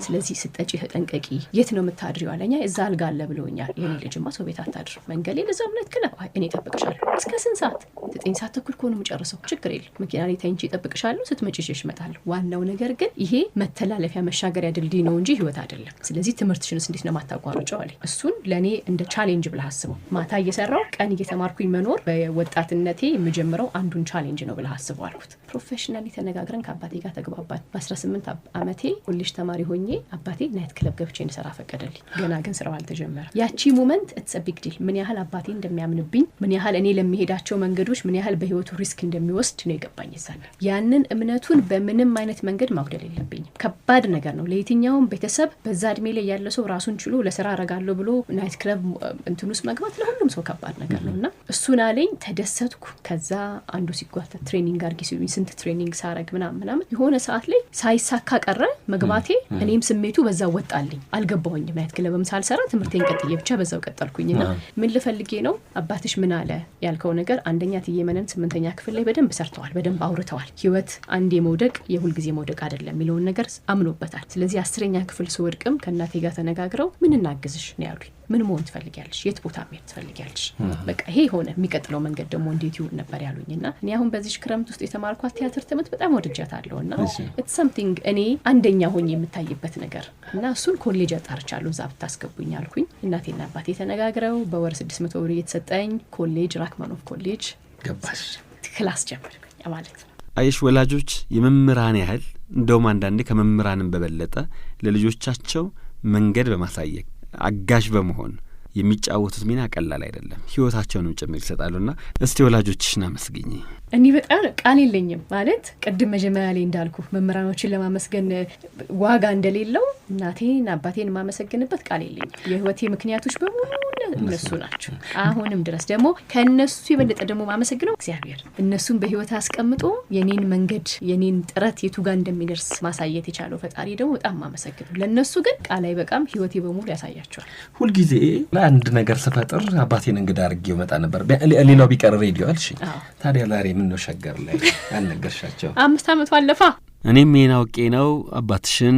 S2: ስለዚህ ስትጠጪ ተጠንቀቂ። የት ነው የምታድሪው አለኛ። እዛ አልጋ አለ ብለውኛል። የኔ ልጅማ ሰው ቤት አታድር መንገሌ ለዛው ናይት ክለብ እኔ እጠብቅሻለሁ። እስከ ስንት ሰዓት? 9 ሰዓት ተኩል ከሆነ የምጨርሰው ችግር የለም መኪና ላይ ታንቺ እጠብቅሻለሁ ስትመጪ ይዤሽ እመጣለሁ። ዋናው ነገር ግን ይሄ መተላለፊያ መሻገሪያ ድልድይ ነው እንጂ ህይወት አይደለም። ስለዚህ ትምህርትሽንስ እንዴት ነው ማታቋርጫው አለኝ። እሱን ለኔ እንደ ቻሌንጅ ብለህ አስበው። ማታ እየሰራው ቀን እየተማርኩኝ መኖር በወጣትነቴ የምጀምረው አንዱን ቻሌንጅ ነው ብለህ አስበው አልኩት። ፕሮፌሽናሊ ተነጋግረን ከአባቴ ጋር ተግባባን። በ18 ዓመቴ ኮሌጅ ተማሪ ሆኜ አባቴ ናይት ክለብ ገብቼ እንሰራ ፈቀደልኝ። ገና ግን ስራው አልተጀመረም። ያቺ ሞመንት ኢትስ አ ቢግ ዲል። ምን ያህል አባቴ እንደሚያምንብኝ፣ ምን ያህል እኔ ለሚሄዳቸው መንገዶች ምን ያህል በህይወቱ ሪስክ እንደሚወስድ ነው የገባኝ። ያንን እምነቱን በምንም አይነት መንገድ ማጉደል የለብኝም። ከባድ ነገር ነው ለየትኛውም ቤተሰብ። በዛ እድሜ ላይ ያለ ሰው ራሱን ችሎ ለስራ አረጋለሁ ብሎ ናይት ክለብ እንትን ውስጥ መግባት ለሁሉም ሰው ከባድ ነገር ነውና እሱን አለኝ። ተደሰትኩ። ከዛ አንዱ ሲጓተት ትሬኒንግ አድርጊ ሲሉኝ ስንት ትሬኒንግ ሳረግ ምናምን የሆነ ሰዓት ላይ ሳይሳካ ቀረ መግባቴ። እኔም ስሜቱ በዛ ወጣልኝ። አልገባሁኝም። ናይት ክለብም ሳልሰራ ትምህርቴን ቀጥዬ ብቻ በዛው ቀጠልኩኝና ምን ልፈልጌ ነው አባትሽ ምን አለ ያልከው ነገር አንደኛ ትየመነን 8ኛ ክፍል ላይ በደንብ ሰርተዋል፣ በደንብ አውርተዋል። ህይወት አንዴ መውደቅ የሁል ጊዜ መውደቅ አይደለም የሚለውን ነገር አምኖበታል። ስለዚህ 10ኛ ክፍል ስወድቅም ከእናቴ ጋር ተነጋግረው ምን እናግዝሽ ነው ያሉኝ። ምን መሆን ትፈልጊያለሽ? የት ቦታ መሄድ ትፈልጊያለሽ? በቃ ይሄ ሆነ። የሚቀጥለው መንገድ ደግሞ እንዴት ይሁን ነበር ያሉኝና እኔ አሁን በዚህ ክረምት ውስጥ የተማርኳት ቲያትር ትምህርት በጣም ወድጃታለሁና it's something እኔ አንደኛ ሆኜ የምታይበት ነገር እና እሱን ኮሌጅ አጣርቻለሁ እዛ ብታስገቡኝ አልኩኝ። እናቴና አባቴ ተነጋግረው በወር 600 ብር እየተሰጠኝ ኮሌጅ ራክማኖፍ ኮሌጅ ገባሽ ክላስ ጀመርኩኝ ማለት ነው።
S1: አይሽ ወላጆች የመምህራን ያህል እንደውም አንዳንዴ ከመምህራንም በበለጠ ለልጆቻቸው መንገድ በማሳየት አጋዥ በመሆን የሚጫወቱት ሚና ቀላል አይደለም። ህይወታቸውንም ጭምር ይሰጣሉና እስቲ ወላጆችሽን አመስግኝ።
S2: እኔ በጣም ቃል የለኝም ማለት ቅድም መጀመሪያ ላይ እንዳልኩ መምህራኖችን ለማመስገን ዋጋ እንደሌለው እናቴን አባቴን ማመሰግንበት ቃል የለኝም። የህይወቴ ምክንያቶች በሙሉ እነሱ ናቸው። አሁንም ድረስ ደግሞ ከነሱ የበለጠ ደግሞ ማመሰግነው እግዚአብሔር እነሱን በህይወት አስቀምጦ የኔን መንገድ የኔን ጥረት የቱ ጋር እንደሚደርስ ማሳየት የቻለው ፈጣሪ ደግሞ በጣም ማመሰግነው። ለነሱ ግን ቃል አይበቃም፣ ህይወቴ በሙሉ ያሳያቸዋል።
S1: ሁሉ ጊዜ ለአንድ ነገር ስፈጥር አባቴን እንግዳ አድርጌው መጣ ነበር። ሌላው ቢቀር ሬዲዮ አልሽ። ታዲያ ዛሬ ምን ነው ሸገር ላይ አልነገርሻቸው?
S2: 5 ዓመት አለፋ።
S1: እኔም ይሄን አውቄ ነው አባትሽን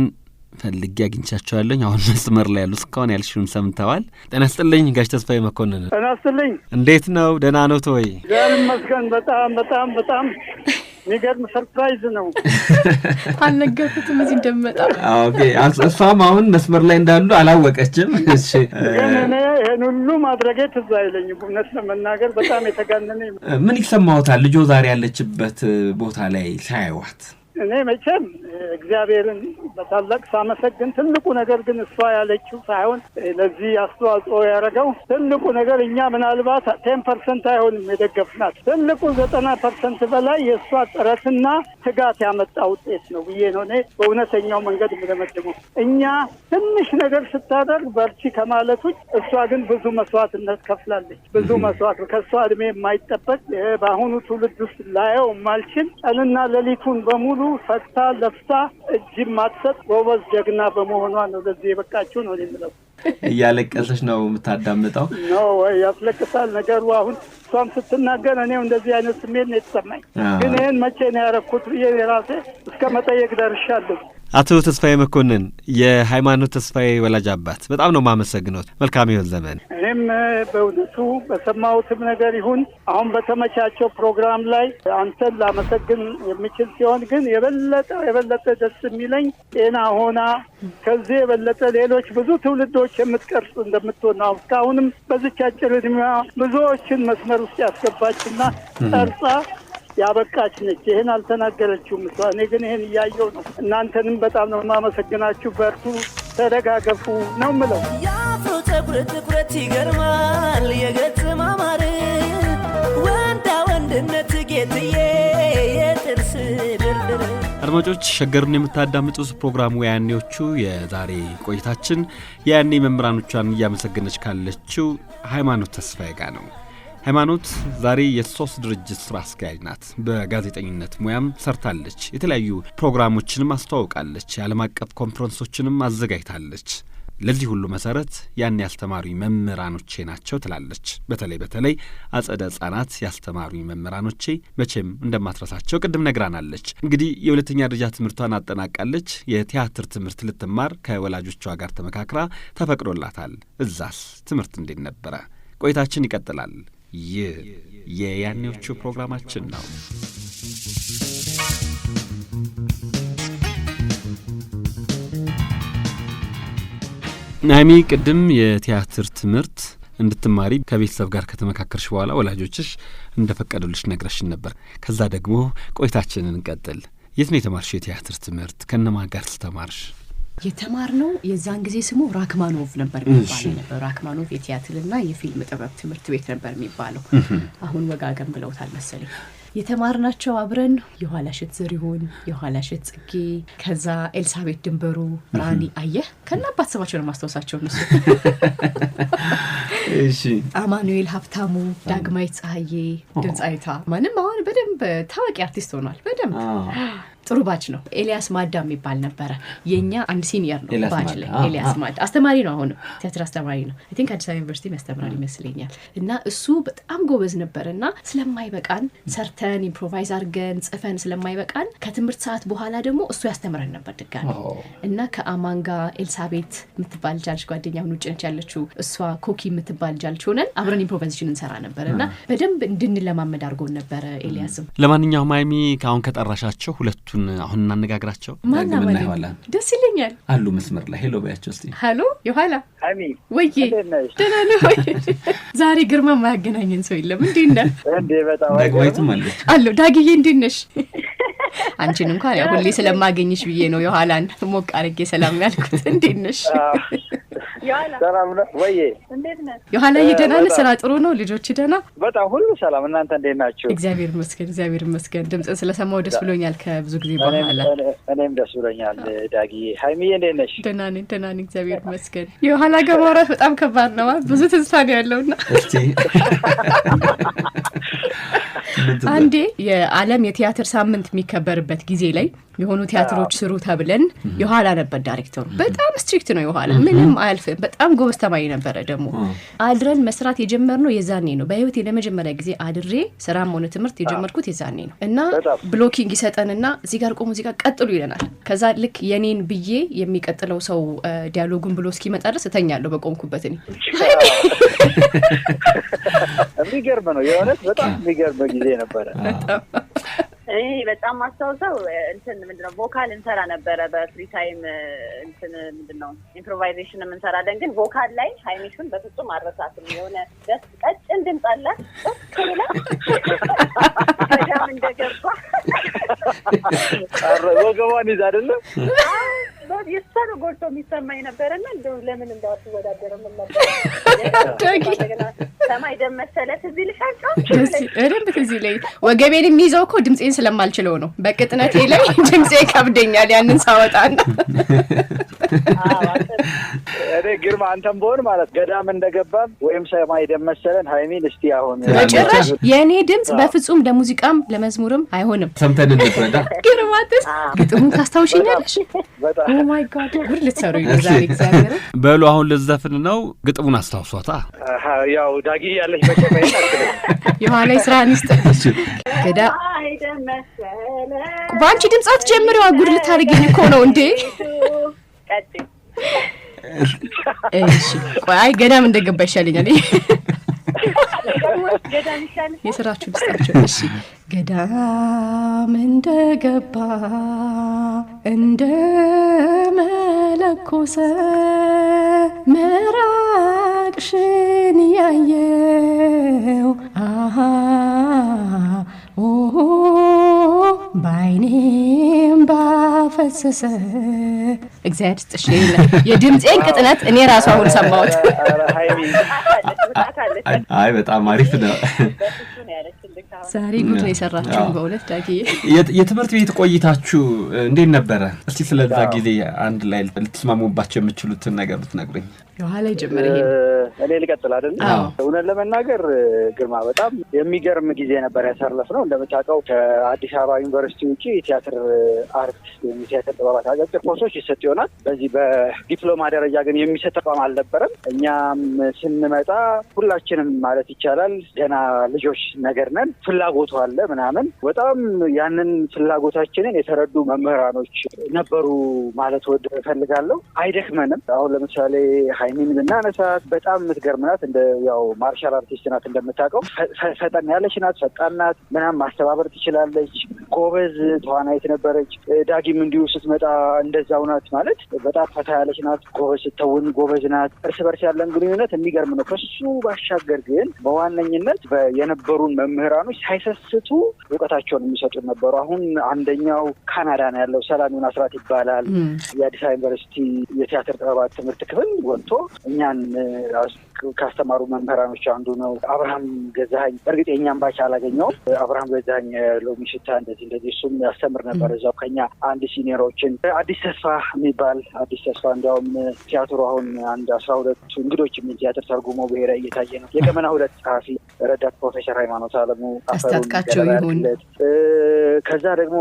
S1: ፈልጌ አግኝቻቸዋለሁ። አሁን መስመር ላይ ያሉ እስካሁን ያልሽውን ሰምተዋል። ጤና ይስጥልኝ ጋሽ ተስፋዬ መኮንን።
S3: ጤና ይስጥልኝ።
S1: እንዴት ነው? ደህና ነው ተወይ?
S3: ይመስገን። በጣም የሚገርም ሰርፕራይዝ ነው።
S2: አልነገርኩትም እዚህ እንደምመጣ።
S1: ኦኬ። እሷም አሁን መስመር ላይ እንዳሉ አላወቀችም። እሺ።
S3: ግን እኔ ይሄን ሁሉ ማድረጌ ትዝ አይለኝም። እውነት ለመናገር በጣም የተጋነነ።
S1: ምን ይሰማዎታል ልጆ ዛሬ ያለችበት ቦታ ላይ ሳይዋት?
S3: እኔ መቼም እግዚአብሔርን በታላቅ ሳመሰግን፣ ትልቁ ነገር ግን እሷ ያለችው ሳይሆን ለዚህ አስተዋጽኦ ያደረገው ትልቁ ነገር እኛ ምናልባት 10% አይሆንም የደገፍናት፣ ትልቁ 90% በላይ የእሷ ጥረትና ትጋት ያመጣ ውጤት ነው ብዬ ነው እኔ በእውነተኛው መንገድ የምደመድመው። እኛ ትንሽ ነገር ስታደርግ በርቺ ከማለት ውጭ እሷ ግን ብዙ መስዋዕትነት ከፍላለች። ብዙ መስዋዕት ከእሷ እድሜ የማይጠበቅ በአሁኑ ትውልድ ውስጥ ላየው የማልችል ቀንና ሌሊቱን በሙሉ ፈታ ለፍታ እጅ ማትሰጥ ጎበዝ ጀግና በመሆኗ ነው ለዚህ የበቃችው ነው የምለው።
S1: እያለቀሰች ነው የምታዳምጠው?
S3: ነው ያስለቅሳል ነገሩ። አሁን እሷም ስትናገር እኔው እንደዚህ አይነት ስሜት ነው የተሰማኝ። ግን ይህን መቼ ነው ያደረኩት ብዬ የራሴ እስከ መጠየቅ ደርሻለሁ።
S1: አቶ ተስፋዬ መኮንን የሃይማኖት ተስፋዬ ወላጅ አባት፣ በጣም ነው የማመሰግነው። መልካም ይሁን ዘመን። እኔም
S3: በእውነቱ በሰማሁትም ነገር ይሁን አሁን በተመቻቸው ፕሮግራም ላይ አንተን ላመሰግን የምችል ሲሆን ግን የበለጠ ደስ የሚለኝ ጤና ሆና ከዚህ የበለጠ ሌሎች ብዙ ትውልዶች የምትቀርጽ እንደምትሆን ነው። እስካሁንም በዚች አጭር ዕድሜዋ ብዙዎችን መስመር ውስጥ ያስገባችና ቀርጻ ያበቃች ነች። ይሄን አልተናገረችውም እሷ። እኔ ግን ይሄን እያየው ነው። እናንተንም በጣም ነው የማመሰግናችሁ። በርቱ፣ ተደጋገፉ ነው የምለው።
S4: የአፍሮ ፀጉር ትኩረት ይገርማል፣ የገጽ ማማር ወንዳ ወንድነት ጌጥዬ የጥርስ ድርድር።
S1: አድማጮች ሸገርን የምታዳምጡት ፕሮግራሙ ያኔዎቹ የዛሬ ቆይታችን ያኔ መምህራኖቿን እያመሰገነች ካለችው ሃይማኖት ተስፋዬ ጋር ነው። ሃይማኖት ዛሬ የሶስት ድርጅት ስራ አስኪያጅ ናት። በጋዜጠኝነት ሙያም ሰርታለች። የተለያዩ ፕሮግራሞችንም አስተዋውቃለች። የዓለም አቀፍ ኮንፈረንሶችንም አዘጋጅታለች። ለዚህ ሁሉ መሰረት ያን ያስተማሩኝ መምህራኖቼ ናቸው ትላለች። በተለይ አጸደ ሕጻናት ያስተማሩኝ መምህራኖቼ መቼም እንደማትረሳቸው ቅድም ነግራናለች። እንግዲህ የሁለተኛ ደረጃ ትምህርቷን አጠናቃለች። የቲያትር ትምህርት ልትማር ከወላጆቿ ጋር ተመካክራ ተፈቅዶላታል። እዛስ ትምህርት እንዴት ነበረ? ቆይታችን ይቀጥላል። ይህ የያኔዎቹ ፕሮግራማችን ነው። ናሚ ቅድም የቲያትር ትምህርት እንድትማሪ ከቤተሰብ ጋር ከተመካከርሽ በኋላ ወላጆችሽ እንደፈቀዱልሽ ነግረሽን ነበር። ከዛ ደግሞ ቆይታችንን እንቀጥል። የት ነው የተማርሽ የቲያትር ትምህርት? ከነማን ጋር ተማርሽ?
S2: የተማርነው የዛን ጊዜ ስሙ ራክማኖቭ ነበር የሚባለው ነበር። ራክማኖቭ የቲያትርና የፊልም ጥበብ ትምህርት ቤት ነበር የሚባለው። አሁን ወጋገን ብለውታል መሰለኝ። የተማርናቸው አብረን የኋላሸት ዘሪሁን፣ የኋላሸት ጽጌ፣ ከዛ ኤልሳቤት ድንበሩ፣ ራኒ አየህ ከናባት ስማቸው ነው ማስተዋወሳቸው እነሱ።
S1: እሺ
S2: አማኑኤል ሀብታሙ፣ ዳግማዊት ፀሐዬ፣ ድምጻይታ ማንም አሁን በደንብ ታዋቂ አርቲስት ሆኗል። በደንብ ጥሩ ባች ነው። ኤልያስ ማዳ የሚባል ነበረ የኛ አንድ ሲኒየር ነው ባች ላይ። ኤልያስ ማዳ አስተማሪ ነው፣ አሁን ቲያትር አስተማሪ ነው። አይ ቲንክ አዲስ አበባ ዩኒቨርሲቲ ያስተምራል ይመስለኛል። እና እሱ በጣም ጎበዝ ነበርና ስለማይበቃን ሰርተን ኢምፕሮቫይዝ አድርገን ጽፈን ስለማይበቃን ከትምህርት ሰዓት በኋላ ደግሞ እሱ ያስተምረን ነበር ድጋሚ። እና ከአማን ጋር ኤልሳቤት የምትባል ልጅ ጓደኛ አሁን ውጭ ነች ያለችው፣ እሷ ኮኪ የምትባል ልጅ ሆነን አብረን ኢምፕሮቫይዜሽን እንሰራ ነበርና በደንብ እንድንለማመድ አድርጎን ነበረ ኤልያስም።
S1: ለማንኛውም ሃይሚ አሁን ከጠራሻቸው ሁለቱን አሁን እናነጋግራቸው።
S2: ማናምን ደስ ይለኛል
S1: አሉ መስመር ላይ። ሄሎ ባያቸው እስቲ።
S2: ሄሎ ዮሐላ
S3: ሃይሚ
S2: ወይዬ ደህና ነህ ወይ? ዛሬ ግርማ ማያገናኘን ሰው የለም። እንዴት ነህ?
S3: በጣም
S1: ዳግማዊትም አለች።
S2: አሎ ዳግዬ እንዴት ነሽ? አንቺን እንኳን ያው ሁሌ ስለማገኝሽ ብዬ ነው ዮሐላን ሞቅ አድርጌ ሰላም ያልኩት። እንዴት ነሽ?
S5: ሰላም ነው ወይ?
S2: እንዴት ነህ? ዮሐንስ ደህና ነህ? ስራ ጥሩ ነው? ልጆች ደህና?
S5: በጣም ሁሉ ሰላም። እናንተ እንዴት ናችሁ?
S2: እግዚአብሔር ይመስገን። ድምጽ ስለሰማው ደስ ብሎኛል ከብዙ ጊዜ በኋላ።
S5: እኔም ደስ ብሎኛል ዳጊ። ሃይሚዬ እንዴት ነሽ?
S2: ደህና ነኝ እግዚአብሔር ይመስገን። ዮሐንስ ጋር ማውራት በጣም ከባድ ነው። ብዙ ትዝታ ነው ያለውና አንዴ የዓለም የቲያትር ሳምንት የሚከበርበት ጊዜ ላይ የሆኑ ቲያትሮች ስሩ ተብለን የኋላ ነበር ዳይሬክተሩ። በጣም ስትሪክት ነው የኋላ፣ ምንም አያልፍም። በጣም ጎበዝ ተማሪ ነበረ። ደግሞ አድረን መስራት የጀመርነው የዛኔ ነው። በህይወቴ ለመጀመሪያ ጊዜ አድሬ ስራም ሆነ ትምህርት የጀመርኩት የዛኔ ነው። እና ብሎኪንግ ይሰጠንና እዚህ ጋር ቆሙ፣ እዚህ ጋር ቀጥሉ ይለናል። ከዛ ልክ የኔን ብዬ የሚቀጥለው ሰው ዲያሎጉን ብሎ እስኪመጣ ድረስ እተኛለሁ በቆምኩበት። እኔ
S5: የሚገርም ነው የእውነት በጣም የሚገርም ጊዜ ነበረ።
S6: እኔ በጣም ማስታውሰው እንትን ምንድነው ቮካል እንሰራ ነበረ በፍሪ ታይም እንትን ምንድነው ኢምፕሮቫይዜሽን እንሰራለን። ግን ቮካል ላይ ሃይሚሹን በፍጹም አረሳትም። የሆነ ደስ ቀጭን ድምጽ አላት ከሌላ በጣም እንደገባ
S5: ወገቧን ይዛ አይደለም
S6: የሰሩ ጎልቶ የሚሰማኝ ነበርና እንደው ለምን እንዳትወዳደር ምን ነበር ሰማይ ደም መሰለ እዚህ ልሻቸው
S2: እረም በዚህ ላይ ወገቤን የሚይዘው እኮ ድምጼን ስለማልችለው ነው። በቅጥነቴ ላይ ድምጼ ከብደኛል ያንን ሳወጣና
S5: እኔ ግርማ አንተም በሆነ ማለት ገዳም እንደገባም ወይም ሰማይ ደም መሰለን ሃይሚን እስቲ አሁን
S2: በጭራሽ የኔ ድምጽ በፍጹም ለሙዚቃም ለመዝሙርም አይሆንም።
S1: ሰምተን እንፈዳ
S2: ግርማትስ ግጥሙን ታስታውሽኛለሽ?
S5: በጣም
S2: ኦ ማይ ጋድ ጉድ ልትሰሩ ይዛል እግዚአብሔር
S1: በሉ አሁን ልዘፍን ነው። ግጥሙን አስታውሷታ።
S5: ያው ዳጊ ያለሽ መጨመር አይደለም
S2: ዮሐንስ ስራንስት ገዳ ባንቺ ድምጻት ጀምረው ጉድ ልታርጊኝ እኮ ነው እንዴ? እሺ ቆይ ገዳም እንደገባ ይሻለኛል።
S6: ገዳም ይሻል
S2: የስራችሁ ድስታችሁ። እሺ ገዳም እንደገባ እንደ መለኮሰ መራቅሽን ያየው አሃ ኦሆ ባይኔም ባፈሰሰ እግዚአብሔር ይስጥሽ። የድምጼን ቅጥነት እኔ ራሱ አሁን ሰማሁት።
S1: አይ በጣም አሪፍ ነው።
S2: ዛሬ ጉድ ነው የሰራችሁ በእውነት ዳጊዬ።
S1: የትምህርት ቤት ቆይታችሁ እንዴት ነበረ? እስቲ ስለዛ ጊዜ አንድ ላይ ልትስማሙባቸው የምትችሉትን ነገር ብትነግሩኝ።
S2: ዮሐንስ ላይ ጀመረ ይሄ
S5: እኔ ልቀጥል አይደል? እውነት ለመናገር ግርማ በጣም የሚገርም ጊዜ ነበር ያሳለፍነው። እንደምታውቀው ከአዲስ አበባ ዩኒቨርሲቲ ውጪ የቲያትር አርት የቲያትር ጥበባት አጫጭር ኮርሶች ይሰጥ ይሆናል። በዚህ በዲፕሎማ ደረጃ ግን የሚሰጥ ተቋም አልነበረም። እኛም ስንመጣ ሁላችንም ማለት ይቻላል ገና ልጆች ነገር ነን። ፍላጎቱ አለ ምናምን በጣም ያንን ፍላጎታችንን የተረዱ መምህራኖች ነበሩ ማለት ወደ እፈልጋለሁ። አይደክመንም። አሁን ለምሳሌ ሃይሚን ብናነሳት በጣም የምትገርም ናት። እንደ ያው ማርሻል አርቲስት ናት እንደምታውቀው። ፈጠን ያለች ናት፣ ፈጣን ናት፣ ምናምን ማስተባበር ትችላለች። ጎበዝ ተዋናይት ነበረች። ዳጊም እንዲሁ ስትመጣ እንደዛው ናት። ማለት በጣም ፈታ ያለች ናት፣ ጎበዝ ስትተውን ጎበዝ ናት። እርስ በርስ ያለን ግንኙነት የሚገርም ነው። ከሱ ባሻገር ግን በዋነኝነት የነበሩን መምህራኖች ሳይሰስቱ እውቀታቸውን የሚሰጡን ነበሩ። አሁን አንደኛው ካናዳ ነው ያለው፣ ሰላሚውን አስራት ይባላል። የአዲስ አበባ ዩኒቨርሲቲ የቲያትር ጥበባት ትምህርት ክፍል ወጥቶ እኛን ካስተማሩ መምህራኖች አንዱ ነው። አብርሃም ገዛኸኝ በእርግጥ የእኛን ባች አላገኘውም። አብርሃም ገዛኸኝ ሎሚ ሽታ እንደዚህ እሱም ያስተምር ነበር እዛው ከኛ አንድ ሲኒየሮችን። አዲስ ተስፋ የሚባል አዲስ ተስፋ እንዲያውም ቲያትሩ አሁን አንድ 12 እንግዶች የሚል ቲያትር ተርጉሞ ብሔራዊ እየታየ ነው። የቀመና 2 ጸሐፊ ረዳት ፕሮፌሰር ሃይማኖት አለሙ
S2: አስታጥቃቸው ይሁን።
S5: ከዛ ደግሞ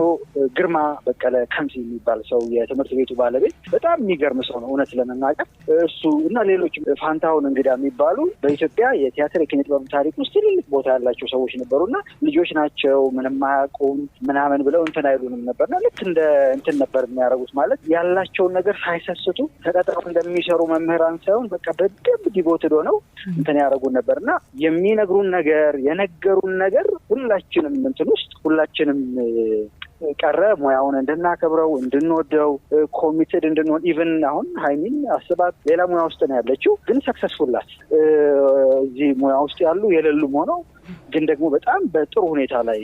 S5: ግርማ በቀለ ከምሲ የሚባል ሰው የትምህርት ቤቱ ባለቤት በጣም የሚገርም ሰው ነው እውነት ለመናገር። እሱ እና ሌሎች ፋንታሁን እንግዳ የሚባሉ በኢትዮጵያ የቲያትር የኪነ ጥበብ ታሪክ ውስጥ ትልልቅ ቦታ ያላቸው ሰዎች ነበሩና ልጆች ናቸው ምንም አያውቁም ምናምን ብለው እንትን አይሉንም ነበርና ልክ እንደ እንትን ነበር የሚያደርጉት። ማለት ያላቸውን ነገር ሳይሰስቱ ተቀጥረው እንደሚሰሩ መምህራን ሳይሆን በቃ በደንብ ዲቮትድ ሆነው እንትን ያደርጉን ነበርና የሚነግሩን ነገር የነገሩን ነገር ሁላችንም እንትን ውስጥ ሁላችንም ቀረ ሙያውን እንድናከብረው እንድንወደው ኮሚትድ እንድንሆን። ኢቭን አሁን ሃይሚን አስባት ሌላ ሙያ ውስጥ ነው ያለችው ግን ሰክሰስፉል ናት። እዚህ ሙያ ውስጥ ያሉ የሌሉም ሆነው ግን ደግሞ በጣም በጥሩ ሁኔታ ላይ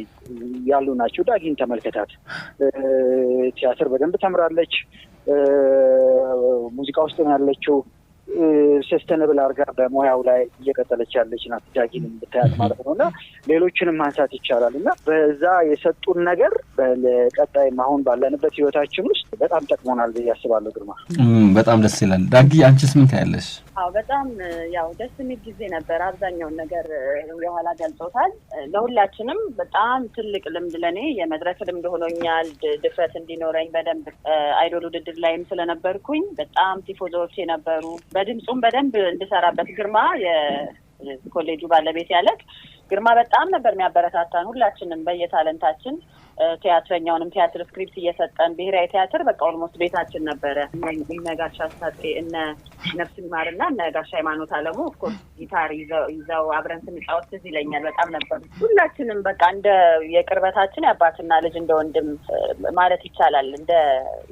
S5: ያሉ ናቸው። ዳጊን ተመልከታት። ቲያትር በደንብ ተምራለች። ሙዚቃ ውስጥ ነው ያለችው። ሰስተነብል አርጋ በሙያው ላይ እየቀጠለች ያለች ናት ዳጊንም ብታያት ማለት ነውና ሌሎችንም ማንሳት ይቻላል እና በዛ የሰጡን ነገር በቀጣይ አሁን ባለንበት ህይወታችን ውስጥ በጣም ጠቅሞናል ብዬ አስባለሁ። ግርማ
S1: በጣም ደስ ይላል። ዳጊ አንቺስ ምን ታያለሽ?
S6: አዎ በጣም ያው ደስ የሚል ጊዜ ነበር። አብዛኛውን ነገር የኋላ ገልጾታል። ለሁላችንም በጣም ትልቅ ልምድ ለኔ የመድረክ ልምድ ሆኖኛል። ድፍረት እንዲኖረኝ በደንብ አይዶል ውድድር ላይም ስለነበርኩኝ በጣም ቲፎዞዎች የነበሩ በድምጹም በደንብ እንድሰራበት ግርማ የኮሌጁ ባለቤት ያለቅ ግርማ በጣም ነበር የሚያበረታታን ሁላችንም በየታለንታችን ቲያትረኛውንም ቲያትር ስክሪፕት እየሰጠን ብሔራዊ ቲያትር በቃ ኦልሞስት ቤታችን ነበረ። እነ ጋሻ አስታጥቄ እነ ነፍስ ይማርና እነ ጋሻ ሃይማኖት አለሙ ኦፍኮርስ ጊታር ይዘው አብረን ስንጫወት ትዝ ይለኛል በጣም ነበር። ሁላችንም በቃ እንደ የቅርበታችን የአባትና ልጅ እንደ ወንድም ማለት ይቻላል። እንደ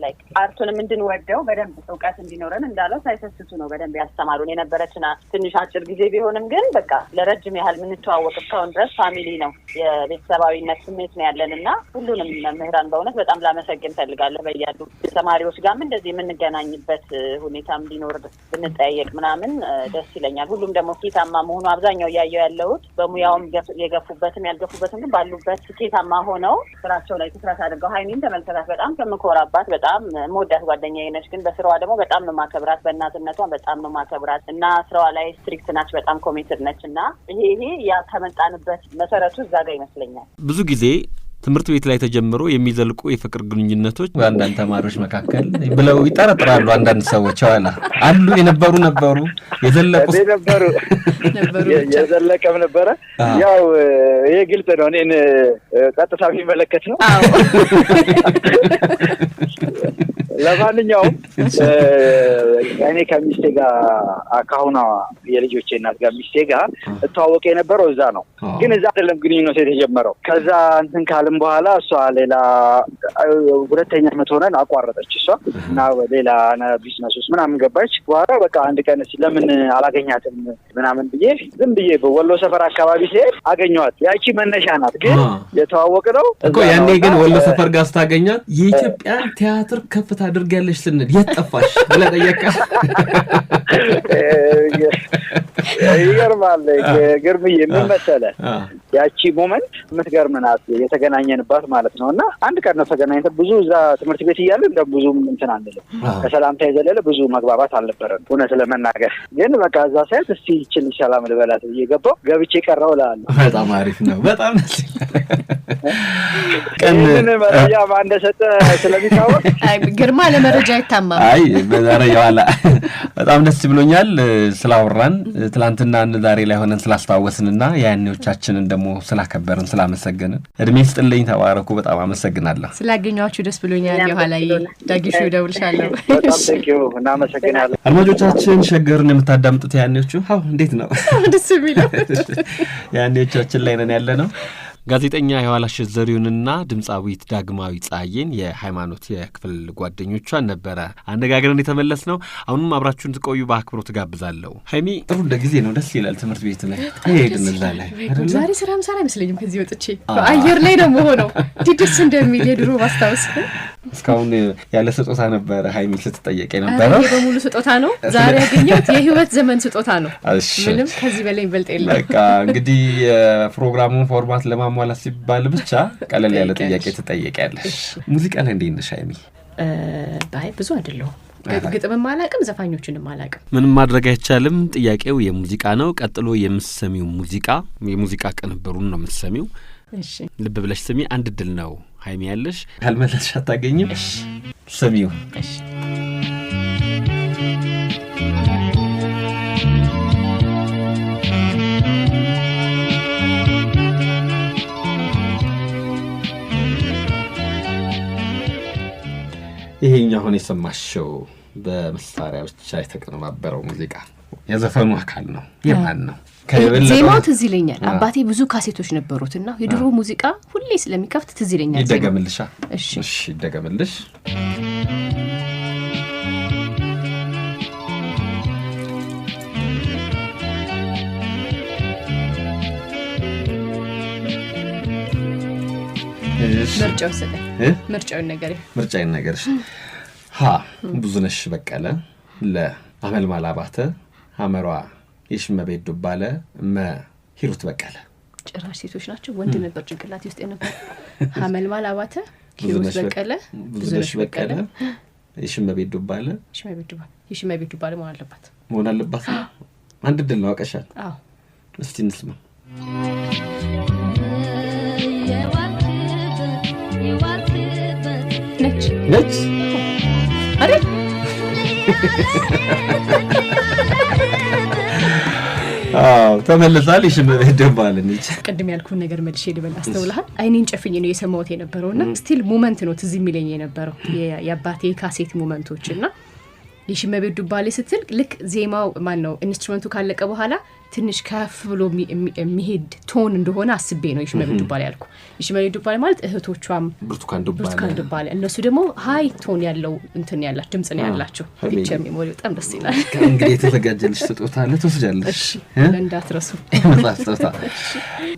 S6: ላይክ አርቱንም እንድንወደው በደንብ እውቀት እንዲኖረን እንዳለው ሳይሰስቱ ነው በደንብ ያስተማሩን። የነበረችን ትንሽ አጭር ጊዜ ቢሆንም ግን በቃ ለረጅም ያህል የምንተዋወቅ እስካሁን ድረስ ፋሚሊ ነው። የቤተሰባዊነት ስሜት ነው ያለንና ሁሉንም መምህራን በእውነት በጣም ላመሰግን ፈልጋለሁ። በያሉ ተማሪዎች ጋርም እንደዚህ የምንገናኝበት ሁኔታም ቢኖር ብንጠያየቅ ምናምን ደስ ይለኛል። ሁሉም ደግሞ ስኬታማ መሆኑ አብዛኛው እያየው ያለሁት በሙያውም የገፉበትም ያልገፉበትም ግን ባሉበት ስኬታማ ሆነው ስራቸው ላይ ትኩረት አድርገው ሀይሚን ተመልከታት። በጣም ከምኮራባት በጣም መወዳት ጓደኛዬ ነች። ግን በስራዋ ደግሞ በጣም ነው ማከብራት። በእናትነቷ በጣም ነው ማከብራት እና ስራዋ ላይ ስትሪክት ናች። በጣም ኮሚትድ ነች እና ይሄ ያ ከመጣንበት መሰረቱ እዛ ጋር ይመስለኛል።
S1: ብዙ ጊዜ ትምህርት ቤት ላይ ተጀምሮ የሚዘልቁ የፍቅር ግንኙነቶች በአንዳንድ ተማሪዎች መካከል ብለው ይጠረጥራሉ። አንዳንድ ሰዎች አሉ የነበሩ የዘለቁ
S5: የዘለቀም ነበረ። ያው ይሄ ግልጽ ነው። እኔን ቀጥታ የሚመለከት ነው። ለማንኛውም እኔ ከሚስቴ ጋር ካሁኗ የልጆቼ እናት ጋር ሚስቴ ጋር እተዋወቅ የነበረው እዛ ነው። ግን እዛ አይደለም ግንኙነት የተጀመረው። ከዛ እንትን ካልም በኋላ እሷ ሌላ ሁለተኛ ዓመት ሆነን አቋረጠች እሷ እና ሌላ ቢዝነስ ውስጥ ምናምን ገባች። በኋላ በቃ አንድ ቀን ለምን አላገኛትም ምናምን ብዬ ዝም ብዬ በወሎ ሰፈር አካባቢ ሲሄድ አገኘኋት። ያቺ መነሻ ናት። ግን የተዋወቅ ነው
S1: እኮ ያኔ። ግን ወሎ ሰፈር ጋር ስታገኛት የኢትዮጵያን ቲያትር ከፍታ አድርጋለች ስንል የት ጠፋሽ ብለህ ጠየቃት።
S5: ይገርማል። ግርምዬ ምን መሰለህ ያቺ ሞመንት የምትገርም ናት። የተገናኘንባት ማለት ነው። እና አንድ ቀን ነው ተገናኝተን ብዙ እዛ ትምህርት ቤት እያለን እንደ ብዙም እንትን አንልም። ከሰላምታ የዘለለ ብዙ መግባባት አልነበረን እውነት ለመናገር። ግን በቃ እዛ ሳይት እስቲ ይችል ሰላም ልበላት ብዬ ገባሁ። ገብቼ ቀረው እላለሁ።
S1: በጣም አሪፍ ነው። በጣም ደስ
S5: ቀን መረጃ ማን እንደሰጠ ስለሚታወቅ
S2: ግርማ ለመረጃ አይታማም።
S1: አይ በዛሬ ያዋላ በጣም ደስ ብሎኛል ስላወራን ትላንትና ዛሬ ላይ ሆነን ስላስታወስንና ያኔዎቻችንን ደግሞ ስላከበርን ስላመሰገንን እድሜ ስጥልኝ። ተባረኩ። በጣም አመሰግናለሁ።
S2: ስላገኛችሁ ደስ ብሎኛል። የኋላ ዳጊሹ ደውልሻለሁ።
S5: በጣም ቴንኪው እናመሰግናለን።
S1: አድማጮቻችን ሸገርን የምታዳምጡት ያኔዎቹ እንዴት ነው?
S2: ደስ የሚለው
S1: ያኔዎቻችን ላይ ነን ያለ ነው። ጋዜጠኛ የኋላሽ ዘሪሁንና ድምጻዊት ዳግማዊ ጻዬን የሃይማኖት የክፍል ጓደኞቿን ነበረ አነጋግረን የተመለስ ነው። አሁንም አብራችሁን ትቆዩ በአክብሮት ጋብዛለሁ። ሃይሚ ጥሩ ጊዜ ነው። ደስ ይላል። ትምህርት ቤት ላይ ሄድን እዛ ላይ
S2: ዛሬ ስራ ምሳሌ አይመስለኝም። ከዚህ ወጥቼ በአየር ላይ ነው ሆነው ድድስ እንደሚል የድሮ ማስታወስ።
S1: እስካሁን ያለ ስጦታ ነበረ ሃይሚ ስትጠየቅ የነበረው።
S2: ይሄ በሙሉ ስጦታ ነው። ዛሬ ያገኘሁት የህይወት ዘመን ስጦታ ነው። ምንም ከዚህ በላይ ይበልጥ የለም።
S1: በቃ እንግዲህ የፕሮግራሙን ፎርማት ለማሟላት ሲባል ብቻ ቀለል ያለ ጥያቄ ትጠየቂያለሽ። ሙዚቃ ላይ እንዴት ነሽ ሃይሚ?
S2: ባይ ብዙ አይደለሁም። ግጥምም አላውቅም፣ ዘፋኞችንም አላውቅም።
S1: ምንም ማድረግ አይቻልም። ጥያቄው የሙዚቃ ነው። ቀጥሎ የምትሰሚው የሙዚቃ ቅንብሩን ነው የምትሰሚው።
S2: እሺ
S1: ልብ ብለሽ ስሚ። አንድ ድል ነው ሃይሚ ያለሽ። ካልመለስሽ አታገኝም። ስሚው።
S2: እሺ
S1: ይሄኛው አሁን የሰማሽው በመሳሪያ ብቻ የተቀነባበረው ሙዚቃ የዘፈኑ አካል ነው። የማን ነው?
S2: ዜማው ትዝ ይለኛል። አባቴ ብዙ ካሴቶች ነበሩትና የድሮ ሙዚቃ ሁሌ ስለሚከፍት ትዝ ይለኛል።
S1: ይደገምልሻ?
S2: እሺ
S1: ይደገምልሽ። ምርጫውን ነገርሽ ብዙነሽ በቀለ አመልማል አባተ ሐመሯ የሽመቤት ዱባለ ሂሩት በቀለ
S2: ጭራሽ ሴቶች ናቸው ወንድ ነበር ጭንቅላቴ ውስጥ የነበር አመልማል አባተ ሂሩት በቀለ ብዙነሽ በቀለ
S1: የሽመቤት ዱባለ መሆን አለባት አንድ ድል ነው አቀሻል
S2: አዎ
S1: እስቲ እንስማ ነች
S2: አይደል
S1: ተመልሳል የሽመቤት ዱባለ ነች
S2: ቅድም ያልኩን ነገር መልሼ ልበል አስተውልሃል አይኔን ጨፍኝ ነው የሰማሁት የነበረውና ስቲል ሞመንት ነው ትዝ የሚለኝ የነበረው የአባቴ ካሴት ሞመንቶችና የሽመቤት ዱባለ ስትል ልክ ዜማው ማን ነው ኢንስትሩመንቱ ካለቀ በኋላ ትንሽ ከፍ ብሎ የሚሄድ ቶን እንደሆነ አስቤ ነው የሽመቤት ዱባለ ያልኩ የሽመቤት ዱባለ ማለት እህቶቿም
S1: ብርቱካን ዱባለ
S2: እነሱ ደግሞ ሃይ ቶን ያለው እንትን ያላችሁ ድምጽ ነው ያላችሁ ፒክቸር ሜሞሪ በጣም ደስ ይላል
S1: እንግዲህ የተዘጋጀልሽ ስጦታ አለ ተወስጃለሽ
S2: እንዳትረሱ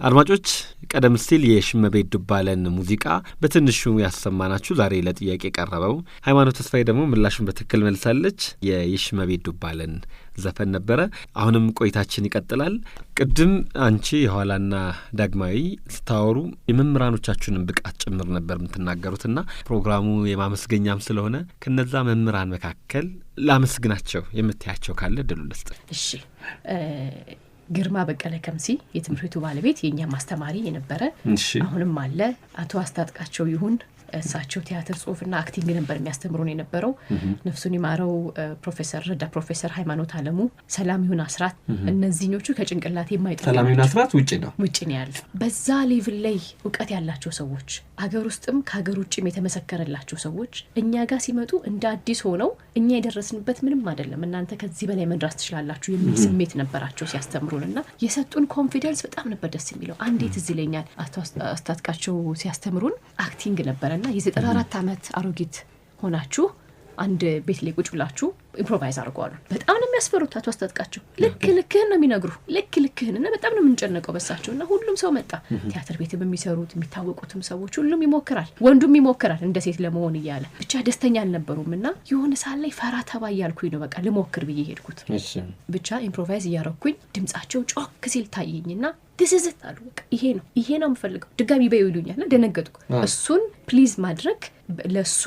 S1: አድማጮች ቀደም ሲል የሽመቤት ዱባለን ሙዚቃ በትንሹ ያሰማናችሁ ዛሬ ለጥያቄ ቀረበው ሃይማኖት ተስፋዬ ደግሞ ምላሹን በትክክል መልሳለች የሽመቤት ዱባለን ዘፈን ነበረ አሁንም ቆይታችን ይቀጥላል ቅድም አንቺ የኋላና ዳግማዊ ስታወሩ የመምህራኖቻችሁን ብቃት ጭምር ነበር የምትናገሩትና ፕሮግራሙ የማመስገኛም ስለሆነ ከነዛ መምህራን መካከል ላመስግናቸው የምትያቸው ካለ ድሉ ልስጥ
S2: እሺ ግርማ በቀለ ከምሲ የትምህርቱ ባለቤት የኛ ማስተማሪ የነበረ አሁንም አለ አቶ አስታጥቃቸው ይሁን እሳቸው ቲያትር ጽሁፍና አክቲንግ ነበር የሚያስተምሩን የነበረው ነፍሱን ይማረው ፕሮፌሰር ሃይማኖት አለሙ ሰላም ይሁን አስራት እነዚህኞቹ ከጭንቅላቴ የማይጠፋ
S1: ሰላም ይሁን አስራት ውጪ ነው
S2: ያለው በዛ ሌቭል ላይ ዕውቀት ያላቸው ሰዎች አገር ውስጥም ከሀገር ውጭም የተመሰከረላቸው ሰዎች እኛ ጋር ሲመጡ እንደ አዲስ ሆነው እኛ የደረስንበት ምንም አይደለም እናንተ ከዚህ በላይ መድረስ ትችላላችሁ የሚል ስሜት ነበራቸው ሲያስተምሩንና የሰጡን ኮንፊደንስ በጣም ነበር ደስ የሚለው አንዴት እዚህ ለኛል አስታጥቃቸው ሲያስተምሩን አክቲንግ ነበርና የ94 ዓመት አሮጊት ሆናችሁ አንድ ቤት ላይ ቁጭ ብላችሁ ኢምፕሮቫይዝ አድርጓሉ በጣም ነው የሚያስፈሩት አቶ አስታጥቃቸው ልክህን ነው የሚነግሩ ልክህንና በጣም ነው የምንጨነቀው በሳቸውና ሁሉም ሰው መጣ ቲያትር ቤት በሚሰሩት የሚታወቁትም ሰዎች ሁሉም ይሞክራል ወንዱም ይሞክራል እንደ ሴት ለመሆን ይያለ ብቻ ደስተኛ አልነበሩምና የሆነ ሰዓት ላይ ፈራ ተባ ያልኩኝ ነው በቃ ልሞክር ብዬ ሄድኩት ብቻ ኢምፕሮቫይዝ እያረኩኝ ድምጻቸው ጮክ ሲል ታየኝና this is it አሉ በቃ ይሄ ነው የምፈልገው ድጋሚ በይሉኛልና ደነገጥኩ እሱን ፕሊዝ ማድረግ ለሱ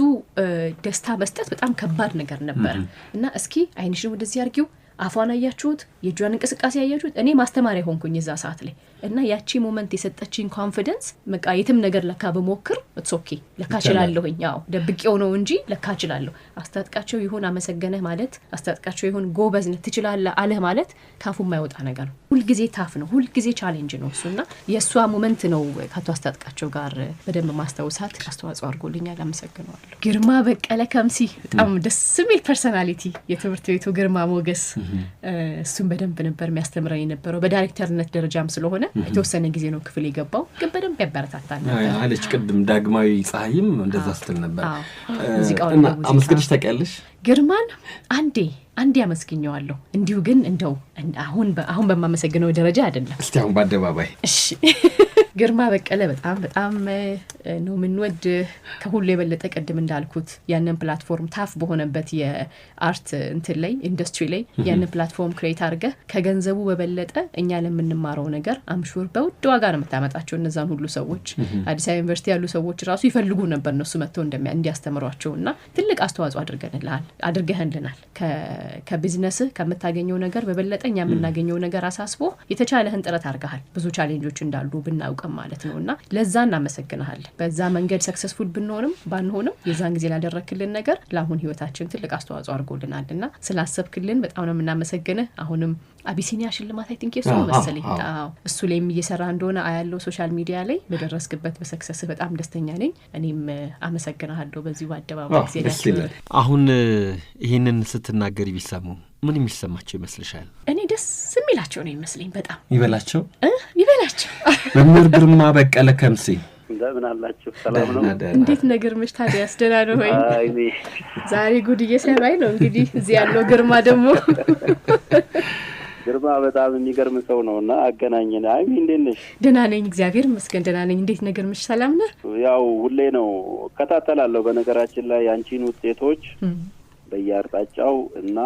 S2: ደስታ መስጠት በጣም ከባድ ነገር ነበር እና እስኪ አይንሽን ወደዚህ አርጊው አፏን አያችሁት የጇን እንቅስቃሴ አያችሁት እኔ ማስተማሪያ ሆንኩኝ እዛ ሰዓት ላይ እና ያቺ ሞመንት የሰጠችኝ ኮንፊደንስ በቃ የትም ነገር ለካ በሞክር it's okay ለካ እችላለሁኝ ያው ደብቄው ነው እንጂ ለካ እችላለሁ አስታጥቃቸው ይሁን አመሰገነህ ማለት አስታጥቃቸው ይሁን ጎበዝነት ትችላለህ አለ ማለት ካፉ የማይወጣ ነገር ነው ሁሉ ጊዜ ታፍ ነው ሁሉ ጊዜ ቻሌንጅ ነው እሱና የሷ ሞመንት ነው ካቶ አስታጥቃቸው ጋር በደንብ ማስተዋወሳት አስተዋጽኦ አድርጎልኛል አመሰግናለሁ ግርማ በቀለ ከምሲ በጣም ደስ የሚል ፐርሰናሊቲ የትምህርት ቤቱ ግርማ ሞገስ እሱም በደንብ ነበር የሚያስተምረኝ የነበረው በዳይሬክተርነት ደረጃም ስለሆነ የተወሰነ ጊዜ ነው ክፍል የገባው ግን በደንብ ያበረታታል ነበር
S1: አለች ቅድም ዳግማዊ ፀሐይም እንደዛ ስትል ነበር እና አመስግንሽ ታውቂያለሽ ግርማን
S2: አንዴ አመስግኘዋለሁ እንዲሁ ግን እንደው አሁን በማመሰግነው ደረጃ አይደለም
S1: እስቲ አሁን በአደባባይ
S2: እሺ ግርማ በቀለ በጣም ነው ምንወድ ከሁሉ የበለጠ ቀድም እንዳልኩት ያንን ፕላትፎርም ታፍ በሆነበት የአርት እንትን ላይ ኢንዱስትሪ ላይ ያንን ፕላትፎርም ክሬት አድርገ ከገንዘቡ በበለጠ እኛ ለምንማረው ነገር አምሹር በውድ ዋጋ ነው የምታመጣቸው እነዛን ሁሉ ሰዎች አዲስ አበባ ዩኒቨርሲቲ ያሉ ሰዎች ራሱ ይፈልጉ ነበር እነሱ መጥተው እንዲያስተምሯቸውና ትልቅ አስተዋጽኦ አድርገህልናል ከቢዝነስ ከምታገኘው ነገር በበለጠ እኛ የምናገኘው ነገር አሳስቦ የተቻለህን ጥረት አድርገሃል ብዙ ቻሌንጆች እንዳሉ ብናውቅ ማለት ነውና ለዛ እናመሰግናለን በዛ መንገድ ሰክሰስፉል ብንሆንም ባንሆንም የዛን ጊዜ ላደረክልን ነገር ለአሁን ህይወታችን ትልቅ አስተዋጽኦ አድርጎልናልና ስላሰብክልን በጣም ነው የምናመሰግነው አሁንም አቢሲኒያ ሽልማት አይ ቲንክ እሱ መሰለኝ እሱ ላይ እየሰራ እንደሆነ አያለው ሶሻል ሚዲያ ላይ በደረስክበት በሰክሰስ በጣም ደስተኛ ነኝ እኔም አመሰግናለሁ በዚህ አደባባይ ጊዜ
S1: አሁን ይሄንን ስትናገሪ ቢሰሙ ምን የሚሰማቸው ይመስልሻል
S2: እኔ ደስ የሚላቸው ነው ይመስለኝ በጣም ይበላቸው
S1: መምህር ግርማ በቀለ ከምሲ
S5: እንደምን አላችሁ ሰላም ነው
S2: እንዴት ነገር ምሽ ታዲያ ያስደናል ሆይ ዛሬ ጉድ እየሰራይ ነው እንግዲህ እዚህ ያለው ግርማ ደግሞ
S5: ግርማ በጣም የሚገርም ሰው ነውና አገናኘን አይሚ እንዴት ነሽ
S2: ደህና ነኝ እግዚአብሔር ይመስገን ደህና ነኝ እንዴት ነገር ምሽ ሰላም ነህ
S5: ያው ሁሌ ነው ከታተላለሁ በነገራችን ላይ አንቺን ውጤቶች በየአርጣጫው እና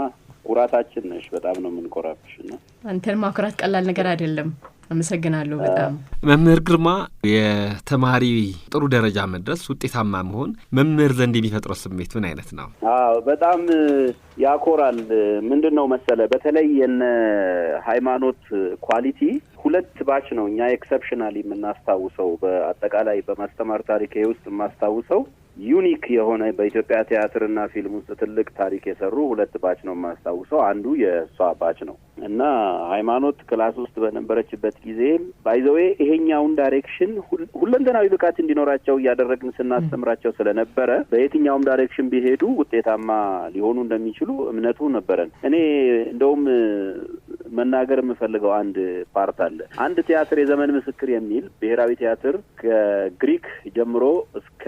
S7: ኩራታችን ነሽ። በጣም ነው የምንኮራብሽና
S2: አንተን ማኩራት ቀላል ነገር አይደለም። አመሰግናለሁ በጣም
S1: መምህር ግርማ። የተማሪ ጥሩ ደረጃ መድረስ ውጤታማ መሆን መምህር ዘንድ የሚፈጥረው ስሜት ምን አይነት ነው?
S7: በጣም ያኮራል። ምንድነው መሰለ በተለይ የነ ሃይማኖት ኳሊቲ ሁለት ባች ነው እኛ ኤክሰፕሽናሊ የምናስታውሰው። በአጠቃላይ በማስተማር ታሪክ ውስጥ የማስታውሰው ዩኒክ የሆነ በኢትዮጵያ ቲያትርና ፊልም ውስጥ ትልቅ ታሪክ የሰሩ ሁለት ባች ነው የማስታውሰው። አንዱ የሷ ባች ነው እና ሃይማኖት ክላስ ውስጥ በነበረችበት ጊዜ ባይዘዌ ይሄኛውን ዳይሬክሽን ሁለንተናዊ ብቃት እንዲኖራቸው እያደረግን ስናስተምራቸው ስለነበረ በየትኛውም ዳይሬክሽን ቢሄዱ ውጤታማ ሊሆኑ እንደሚችሉ እምነቱ ነበረን። እኔ እንደውም መናገር የምፈልገው አንድ ፓርት አለ። አንድ ቲያትር የዘመን ምስክር የሚል ብሔራዊ ቲያትር ከግሪክ ጀምሮ እስከ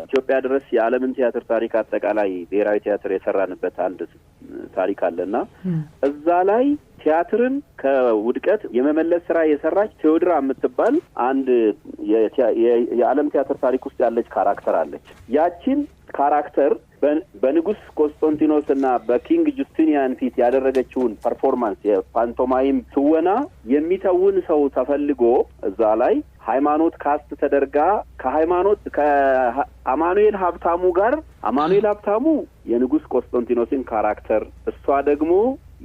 S7: ኢትዮጵያ ድረስ የዓለምን ቲያትር ታሪክ አጠቃላይ ብሔራዊ ቲያትር የሰራንበት አንድ ታሪክ አለና እዛ ላይ ቲያትርን ከውድቀት የመመለስ ስራ የሰራች ቴዎድራ የምትባል አንድ የዓለም ቲያትር ታሪክ ውስጥ ያለች ካራክተር አለች። ያቺን ካራክተር በንጉስ ኮንስታንቲኖስ እና በኪንግ ጁስቲኒያን ፊት ያደረገችውን ፐርፎርማንስ የፓንቶማይም ትወና የሚተውን ሰው ተፈልጎ እዛ ላይ ሃይማኖት ካስት ተደርጋ ከአማኑኤል ሀብታሙ ጋር አማኑኤል ሀብታሙ የንጉስ ኮንስታንቲኖስን ካራክተር እሷ ደግሞ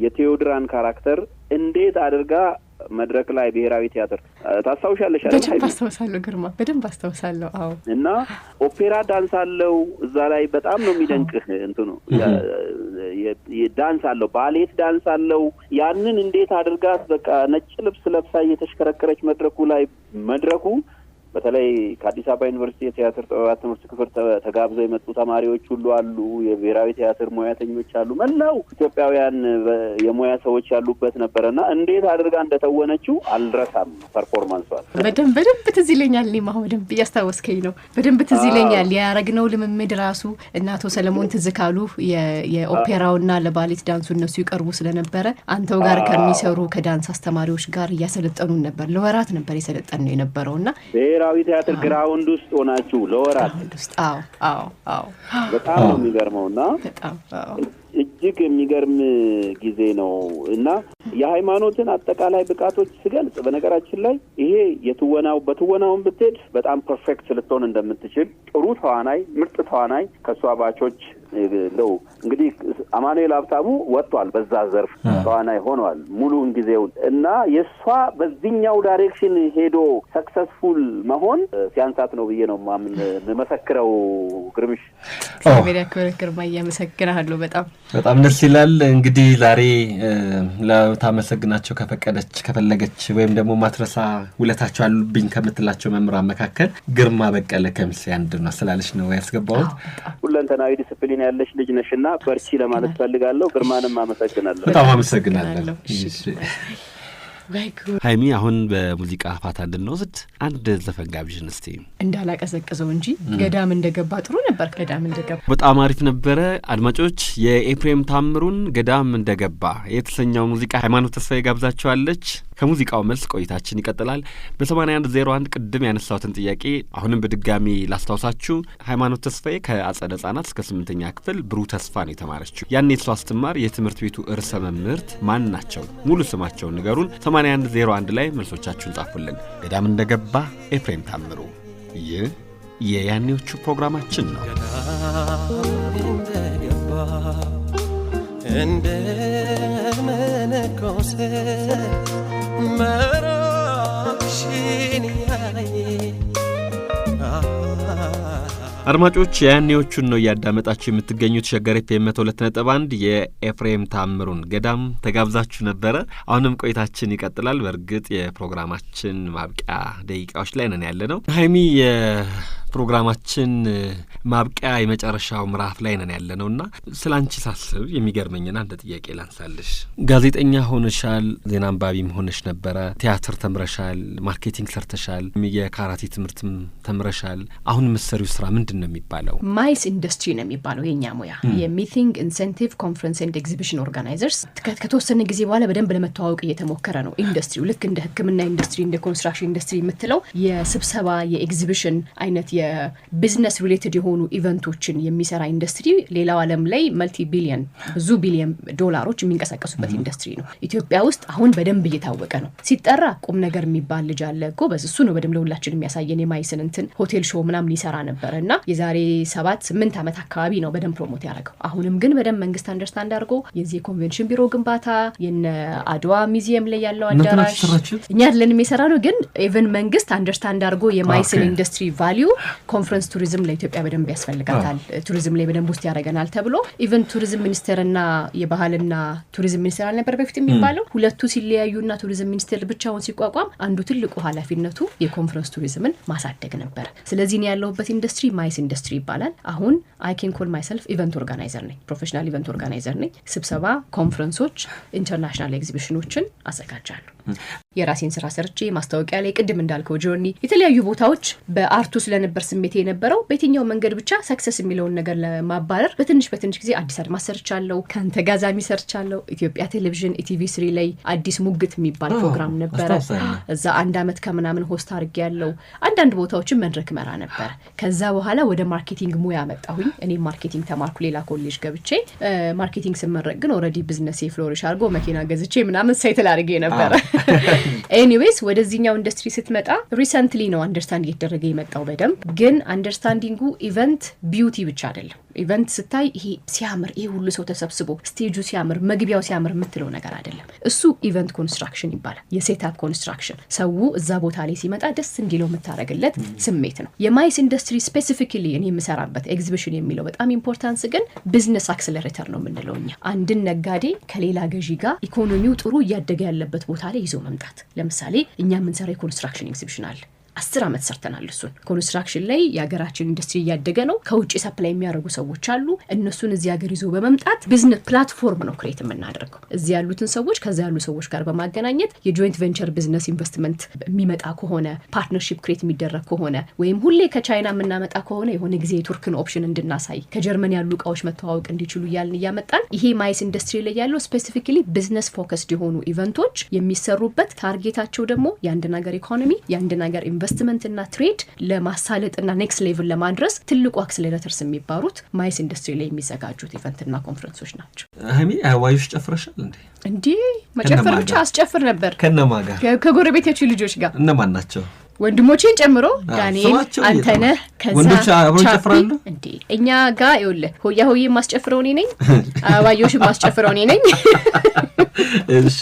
S7: የቴዎድራን ካራክተር እንዴት አድርጋ መድረክ ላይ ብሔራዊ ቲያትር ታስታውሻለሽ?
S2: በደንብ አስታውሳለሁ ግርማ፣ በደንብ አስታውሳለሁ። አዎ። እና
S7: ኦፔራ ዳንስ አለው እዛ ላይ በጣም ነው የሚደንቅህ። እንትኑ ዳንስ አለው፣ ባሌት ዳንስ አለው። ያንን እንዴት አድርጋት በቃ ነጭ ልብስ ለብሳ እየተሽከረከረች መድረኩ በተለይ ከአዲስ አበባ ዩኒቨርሲቲ የቲያትር ጥበባት ትምህርት ክፍል ተጋብዘው የመጡ ተማሪዎች ሁሉ አሉ። የብሔራዊ ቲያትር ሙያተኞች አሉ። መላው ኢትዮጵያውያን የሙያ ሰዎች ያሉበት ነበረና እንዴት አድርጋ እንደተወነችው አልረሳም። ፐርፎርማንሷን በደንብ
S2: ትዝ ይለኛል። እኔማ በደንብ እያስታወስከኝ ነው። በደንብ ትዝ ይለኛል። ያረግነው ልምምድ ራሱ እና አቶ ሰለሞን ትዝ ካሉ የኦፔራውና ለባሌት ዳንሱ እነሱ ይቀርቡ ስለነበረ አንተው ጋር ከሚሰሩ ከዳንስ አስተማሪዎች ጋር እያሰለጠኑን ነበር። ለወራት ነበር የሰለጠነው የነበረውና
S7: ብሔራዊ ቲያትር ግራውንድ ውስጥ ሆናችሁ ለወራት።
S2: አዎ
S7: በጣም ነው የሚገርመውና እጅግ የሚገርም ጊዜ ነው እና የሃይማኖትን አጠቃላይ ብቃቶች ስገልጽ በነገራችን ላይ ይሄ በትወናውን ብትሄድ በጣም ፐርፌክት ልትሆን እንደምትችል ጥሩ ተዋናይ፣ ምርጥ ተዋናይ ከሷ ባቾች ነው። እንግዲህ አማኑኤል ሀብታሙ ወጥቷል፣ በዛ ዘርፍ ተዋናይ ሆኗል ሙሉውን ጊዜውን እና የሷ በዚህኛው ዳይሬክሽን ሄዶ ሰክሰስፉል መሆን ሲያንሳት ነው ብዬ ነው የምመሰክረው። ግርምሽ
S2: ግርማ እያመሰግናለሁ።
S1: በጣም ደስ ይላል። እንግዲህ ዛሬ ለታመሰግናቸው ከፈለገች ወይም ደግሞ ማትረሳ ውለታቸው አሉብኝ ከምትላቸው መምህራን መካከል ግርማ በቀለ ከምሴ አንድ ነው ስላለች ነው ያስገባሁት።
S7: ሁለንተናዊ ዲስፕሊን ያለሽ ልጅ ነሽና በርቺ ለማለት ፈልጋለሁ። ግርማንም አመሰግናለሁ።
S1: በጣም አመሰግናለሁ። ሀይሚ አሁን በሙዚቃ ፋታ እንድንወስድ አንድ ዘፈን ጋብዥን እስቲ።
S2: እንዳላቀዘቅዘው እንጂ ገዳም እንደገባ ጥሩ ነበር። ገዳም እንደገባ በጣም አሪፍ ነበረ። አድማጮች የኤፍሬም ታምሩን ገዳም እንደገባ የተሰኘው ሙዚቃ ሃይማኖት ተስፋዬ ጋብዛቸዋለች። ከሙዚቃው መልስ ቆይታችን ይቀጥላል። በ8101 ቅድም ያነሳሁትን ጥያቄ አሁንም በድጋሚ ላስታውሳችሁ። ሃይማኖት ተስፋዬ ከአጸደ ሕጻናት እስከ 8ኛ ክፍል ብሩህ ተስፋ ነው የተማረችው። ያኔ እሷ ስትማር የትምህርት ቤቱ ርዕሰ መምህርት ማን ናቸው? ሙሉ ስማቸውን ንገሩን። 8101 ላይ መልሶቻችሁን ጻፉልን። ገዳም እንደገባ ኤፍሬም ታምሩ። ይህ የያኔዎቹ ፕሮግራማችን ነው።
S8: እንደ መነኮሴ መራሽን ያየ
S1: አድማጮች ያኔዎቹን ነው እያዳመጣችሁ የምትገኙት። ሸገር ኤፍኤም 102.1 የኤፍሬም ታምሩን ገዳም ተጋብዛችሁ ነበረ። አሁንም ቆይታችን ይቀጥላል። በእርግጥ የፕሮግራማችን ማብቂያ ደቂቃዎች ላይ ነን ያለነው። ሀይሚ የፕሮግራማችን ማብቂያ የመጨረሻው ምዕራፍ ላይ ነን ያለነውና ስላንቺ ሳስብ የሚገርመኝና አንድ ጥያቄ ላንሳልሽ። ጋዜጠኛ ሆነሻል፣ ዜና አንባቢም ሆነሽ ነበረ፣ ቲያትር ተምረሻል፣ ማርኬቲንግ ሰርተሻል፣ የካራቴ ትምህርትም ተምረሻል። አሁን የምትሰሪው ስራ ምንድን ነው የሚባለው?
S2: ማይስ ኢንዱስትሪ ነው የሚባለው የኛ ሙያ። የሚቲንግ ኢንሴንቲቭ ኮንፈረንስ ኤንድ ኤግዚቢሽን ኦርጋናይዘርስ። ከተወሰነ ጊዜ በኋላ በደንብ ለመተዋወቅ እየተሞከረ ነው። ኢንዱስትሪው ልክ እንደ ሕክምና ኢንዱስትሪ፣ እንደ ኮንስትራክሽን ኢንዱስትሪ የምትለው የስብሰባ የኤግዚቢሽን አይነት የቢዝነስ ሪሌትድ የሆኑ ኢቨንቶችን የሚሰራ ኢንዱስትሪ ሌላው ዓለም ላይ መልቲ ቢሊየን ብዙ ቢሊየን ዶላሮች የሚንቀሳቀሱበት ኢንዱስትሪ ነው። ኢትዮጵያ ውስጥ አሁን በደንብ እየታወቀ ነው። ሲጠራ ቁም ነገር የሚባል ልጅ አለ ጎበዝ እሱ ነው በደንብ ለሁላችን የሚያሳየን የማይስን እንትን ሆቴል ሾው ምናምን ይሰራ ነበርና የዛሬ 7-8 ዓመት አካባቢ ነው በደንብ ፕሮሞት ያደረገው። አሁንም ግን በደንብ መንግስት አንደርስታንድ አድርጎ የዚህ ኮንቬንሽን ቢሮ ግንባታ የነ አድዋ ሙዚየም ላይ ያለው አዳራሽ እኛ አይደለንም የሰራ ነው ግን ኢቨን መንግስት አንደርስታንድ አድርጎ የማይስን ኢንዱስትሪ ቫልዩ ኮንፈረንስ ቱሪዝም ለኢትዮጵያ በደንብ ያስፈልጋታል ቱሪዝም ላይ በደንብ ውስጥ ያደርገናል ተብሎ ኢቨን ቱሪዝም ሚኒስቴርና የባህልና ቱሪዝም ሚኒስቴር አልነበር በፊት የሚባለው ሁለቱ ሲለያዩና ቱሪዝም ሚኒስቴር ብቻውን ሲቋቋም አንዱ ትልቁ ኃላፊነቱ የኮንፈረንስ ቱሪዝምን ማሳደግ ነበር። ስለዚህ ነው ያለውበት ኢንዱስትሪ ማይስ ኢንዱስትሪ ይባላል። አሁን አይ ካን ኮል ማይሰልፍ ኢቨንት ኦርጋናይዘር ነኝ ፕሮፌሽናል ኢቨንት ኦርጋናይዘር ነኝ። ስብሰባ ኮንፈረንሶች ኢንተርናሽናል ኤግዚቢሽኖችን አዘጋጃለሁ። የራሴን ስራ ሰርቼ ማስታወቂያ ላይ ቅድም እንዳልከው ጆርኒ የተለያዩ ቦታዎች በአርቱ ስለነበር ስሜቴ የነበረው በየትኛው መንገድ ብቻ ሰክሰስ የሚለውን ነገር ለማባረር በትንሽ ጊዜ አዲስ አድማስ ሰርቻለሁ ካንተ ጋዛሚ ሰርቻለሁ ኢትዮጵያ ቴሌቪዥን ኢቲቪ3 ላይ አዲስ ሙግት የሚባል ፕሮግራም ነበር እዛ 1 አመት ከምናምን ሆስት አድርጌያለሁ። አንዳንድ ቦታዎችን መድረክ መራ ነበር። ከዛ በኋላ ወደ ማርኬቲንግ ሙያ መጣሁኝ። እኔ ማርኬቲንግ ተማርኩ ሌላ ኮሌጅ ገብቼ ማርኬቲንግ ስመረቅ ግን ኦሬዲ ቢዝነስ ፍሎሪሽ አድርጎ መኪና ገዝቼ ምናምን ሳይትል አድርጌ ነበር። ኤኒዌይስ ወደዚህኛው ኢንዱስትሪ ስትመጣ ሪሰንትሊ ነው አንደርስታንድ እየተደረገ የመጣው በደንብ ግን አንደርስታንዲንጉ ኢቨንት ቢዩቲ ብቻ አይደለም። ኢቨንት ስታይ ይሄ ሲያምር ይሄ ሁሉ ሰው ተሰብስቦ ስቴጁ ሲያምር መግቢያው ሲያምር የምትለው ነገር አይደለም። እሱ ኢቨንት ኮንስትራክሽን ይባላል። የሴትአፕ ኮንስትራክሽን ሰው እዛ ቦታ ላይ ሲመጣ ደስ እንዲለው የምታረግለት ስሜት ነው። የማይስ ኢንዱስትሪ ስፔሲፊካሊ እኔ የምሰራበት ኤግዚቢሽን የሚለው በጣም ኢምፖርታንስ ግን ቢዝነስ አክሰለሬተር ነው የምንለው እኛ አንድን ነጋዴ ከሌላ ገዢ ጋር ኢኮኖሚው ጥሩ እያደገ ያለበት ቦታ ላይ ይዞ መምጣት። ለምሳሌ እኛ የምንሰራው የኮንስትራክሽን ኤግዚቢሽን አለ 10 አመት ሰርተናል። እሱን ኮንስትራክሽን ላይ የሀገራችን ኢንዱስትሪ እያደገ ነው። ከውጭ ሰፕላይ የሚያደርጉ ሰዎች አሉ። እነሱን እዚህ ሀገር ይዞ በመምጣት ቢዝነስ ፕላትፎርም ነው ክሬት የምናደርገው። እዚህ ያሉትን ሰዎች ከዛ ያሉ ሰዎች ጋር በማገናኘት የጆይንት ቬንቸር ቢዝነስ ኢንቨስትመንት የሚመጣ ከሆነ ፓርትነርሺፕ ክሬት የሚደረግ ከሆነ ወይም ሁሌ ከቻይና የምናመጣ ከሆነ የሆነ ጊዜ የቱርክን ኦፕሽን እንድናሳይ ከጀርመን ያሉ እቃዎች መተዋወቅ እንዲችሉ እያልን እያመጣን ይሄ ማይስ ኢንዱስትሪ ላይ ያለው ስፔሲፊካሊ ቢዝነስ ፎከስድ የሆኑ ኢቨንቶች የሚሰሩበት ታርጌታቸው ደግሞ የአንድ ነገር ኢኮኖሚ የአንድ ነገር ኢንቨስትመንትና ትሬድ ለማሳለጥና ኔክስት ሌቭል ለማድረስ ትልቁ አክሰለሬተርስ የሚባሉት ማይስ ኢንዱስትሪ ላይ የሚዘጋጁት ኢቨንትና ኮንፈረንሶች ናቸው።
S1: ሃሚ አዋይሽ ጨፍረሻል እንዴ?
S2: መጨፈር ብቻ አስጨፍር ነበር።
S1: ከነማ ጋር?
S2: ከጎረቤቶቹ ልጆች ጋር።
S1: እነማን ናቸው?
S2: ወንድሞቼን ጨምሮ ዳንኤል አንተነህ ከዛ
S1: ወንዶች አብረው ይጨፍራሉ
S2: እንዴ? እኛ ጋር ይኸውልህ ሆያ ሆዬ ማስጨፍረው እኔ ነኝ። አባዮሽ ማስጨፍረው እኔ ነኝ።
S1: እሺ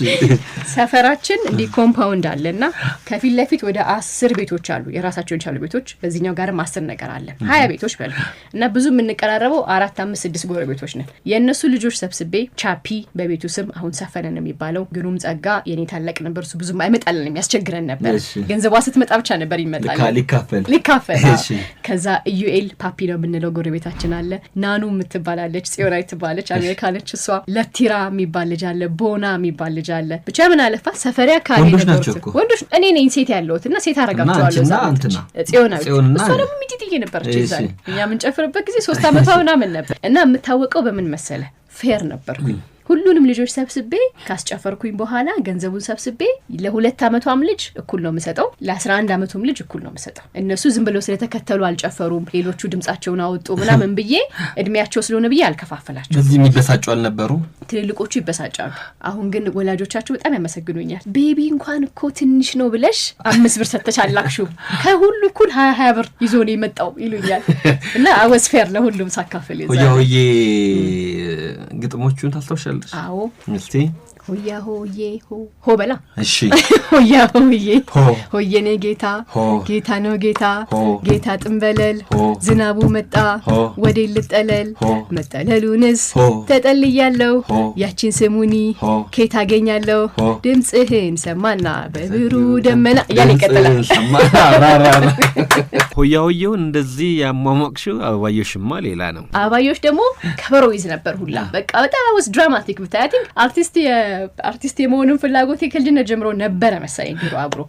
S2: ሰፈራችን እንዲ ኮምፓውንድ አለና ከፊት ለፊት ወደ 10 ቤቶች አሉ የራሳቸውን ቻሉ ቤቶች። በዚህኛው ጋርም 10 ነገር አለ 20 ቤቶች በሉ እና ብዙ የምንቀራረበው 4 5 6 ጎረቤቶች ነን። የነሱ ልጆች ሰብስቤ ቻፒ በቤቱ ስም አሁን ሰፈነን የሚባለው ግሩም ጸጋ የኔ ታላቅ ነበር። እሱ ብዙም አይመጣልን የሚያስቸግረን ነበር። ገንዘቧ ስትመጣ ብቻ ነበር ይመጣል ሊካፈል። ከዛ ኢዩኤል ፓፒ ነው የምንለው ጎረቤታችን አለ። ናኑ የምትባላለች ጽዮናዊት ትባላለች አሜሪካ ነች እሷ። ለቲራ የሚባል ልጅ አለ። ቦና የሚባል ልጅ አለ። ብቻ ምን አለፋ ሰፈሪያ ካሪ ነበርኩ ወንዶች እኔ ነኝ ሴት ያለውትና ሴት አረጋግጣለሁ ዛንትና ጽዮናዊት እሷ ደግሞ ሚጢጥዬ ነበርች። ይዛል እኛ ምን ጨፍርበት ጊዜ 3 አመቷ ምናምን ነበር እና የምታወቀው በምን መሰለ ፌር ነበርኩኝ። ሁሉንም ልጆች ሰብስቤ ካስጨፈርኩኝ በኋላ ገንዘቡን ሰብስቤ ለ2 አመቷም ልጅ እኩል ነው የምሰጠው፣ ለ11 አመቱም ልጅ እኩል ነው የምሰጠው። እነሱ ዝም ብለው ስለተከተሉ አልጨፈሩም። ሌሎቹ ድምጻቸውን አወጡ ምናምን ብዬ እድሜያቸው ስለሆነ ብዬ አልከፋፈላቸው።
S1: እዚህ የሚበሳጩ አልነበሩ።
S2: ትልልቆቹ ይበሳጫሉ። አሁን ግን ወላጆቻቸው በጣም ያመሰግኑኛል። ቤቢ እንኳን እኮ ትንሽ ነው ብለሽ 5 ብር ሰጥተሻላችሁ ከሁሉ እኩል 20 ብር ይዞ ነው የመጣው ይሉኛል። እና አወስ ፌር ለሁሉም ሳካፈል ይዛል።
S1: ሆዬ ግጥሞቹን ታስተውሻለሽ?
S2: አዎ
S1: እስቲ
S2: ሆያ ሆዬ ሆ በላ።
S1: እሺ
S2: ሆያ ሆዬ ሆዬ ነው ጌታ ጌታ ነው ጌታ ጌታ ጥንበለል ዝናቡ መጣ ወዴ ልጠለል መጠለሉንስ ተጠልያለሁ ያቺን ስሙኒ ኬታ አገኛለሁ ድምጽህን ሰማና በብሩ ደመና ያለ ይቀጥላል።
S1: ሆያ ሆዬውን እንደዚህ ያሟሟቅሽው አባዮሽማ ሌላ ነው።
S2: አባዮሽ ደግሞ ከበሮ ይዝ ነበር ሁላ በቃ በጣም was dramatic ብታያት አርቲስት የመሆኑን ፍላጎት ከልጅነት ጀምሮ ነበር መሰለኝ። ግሩ አብሮ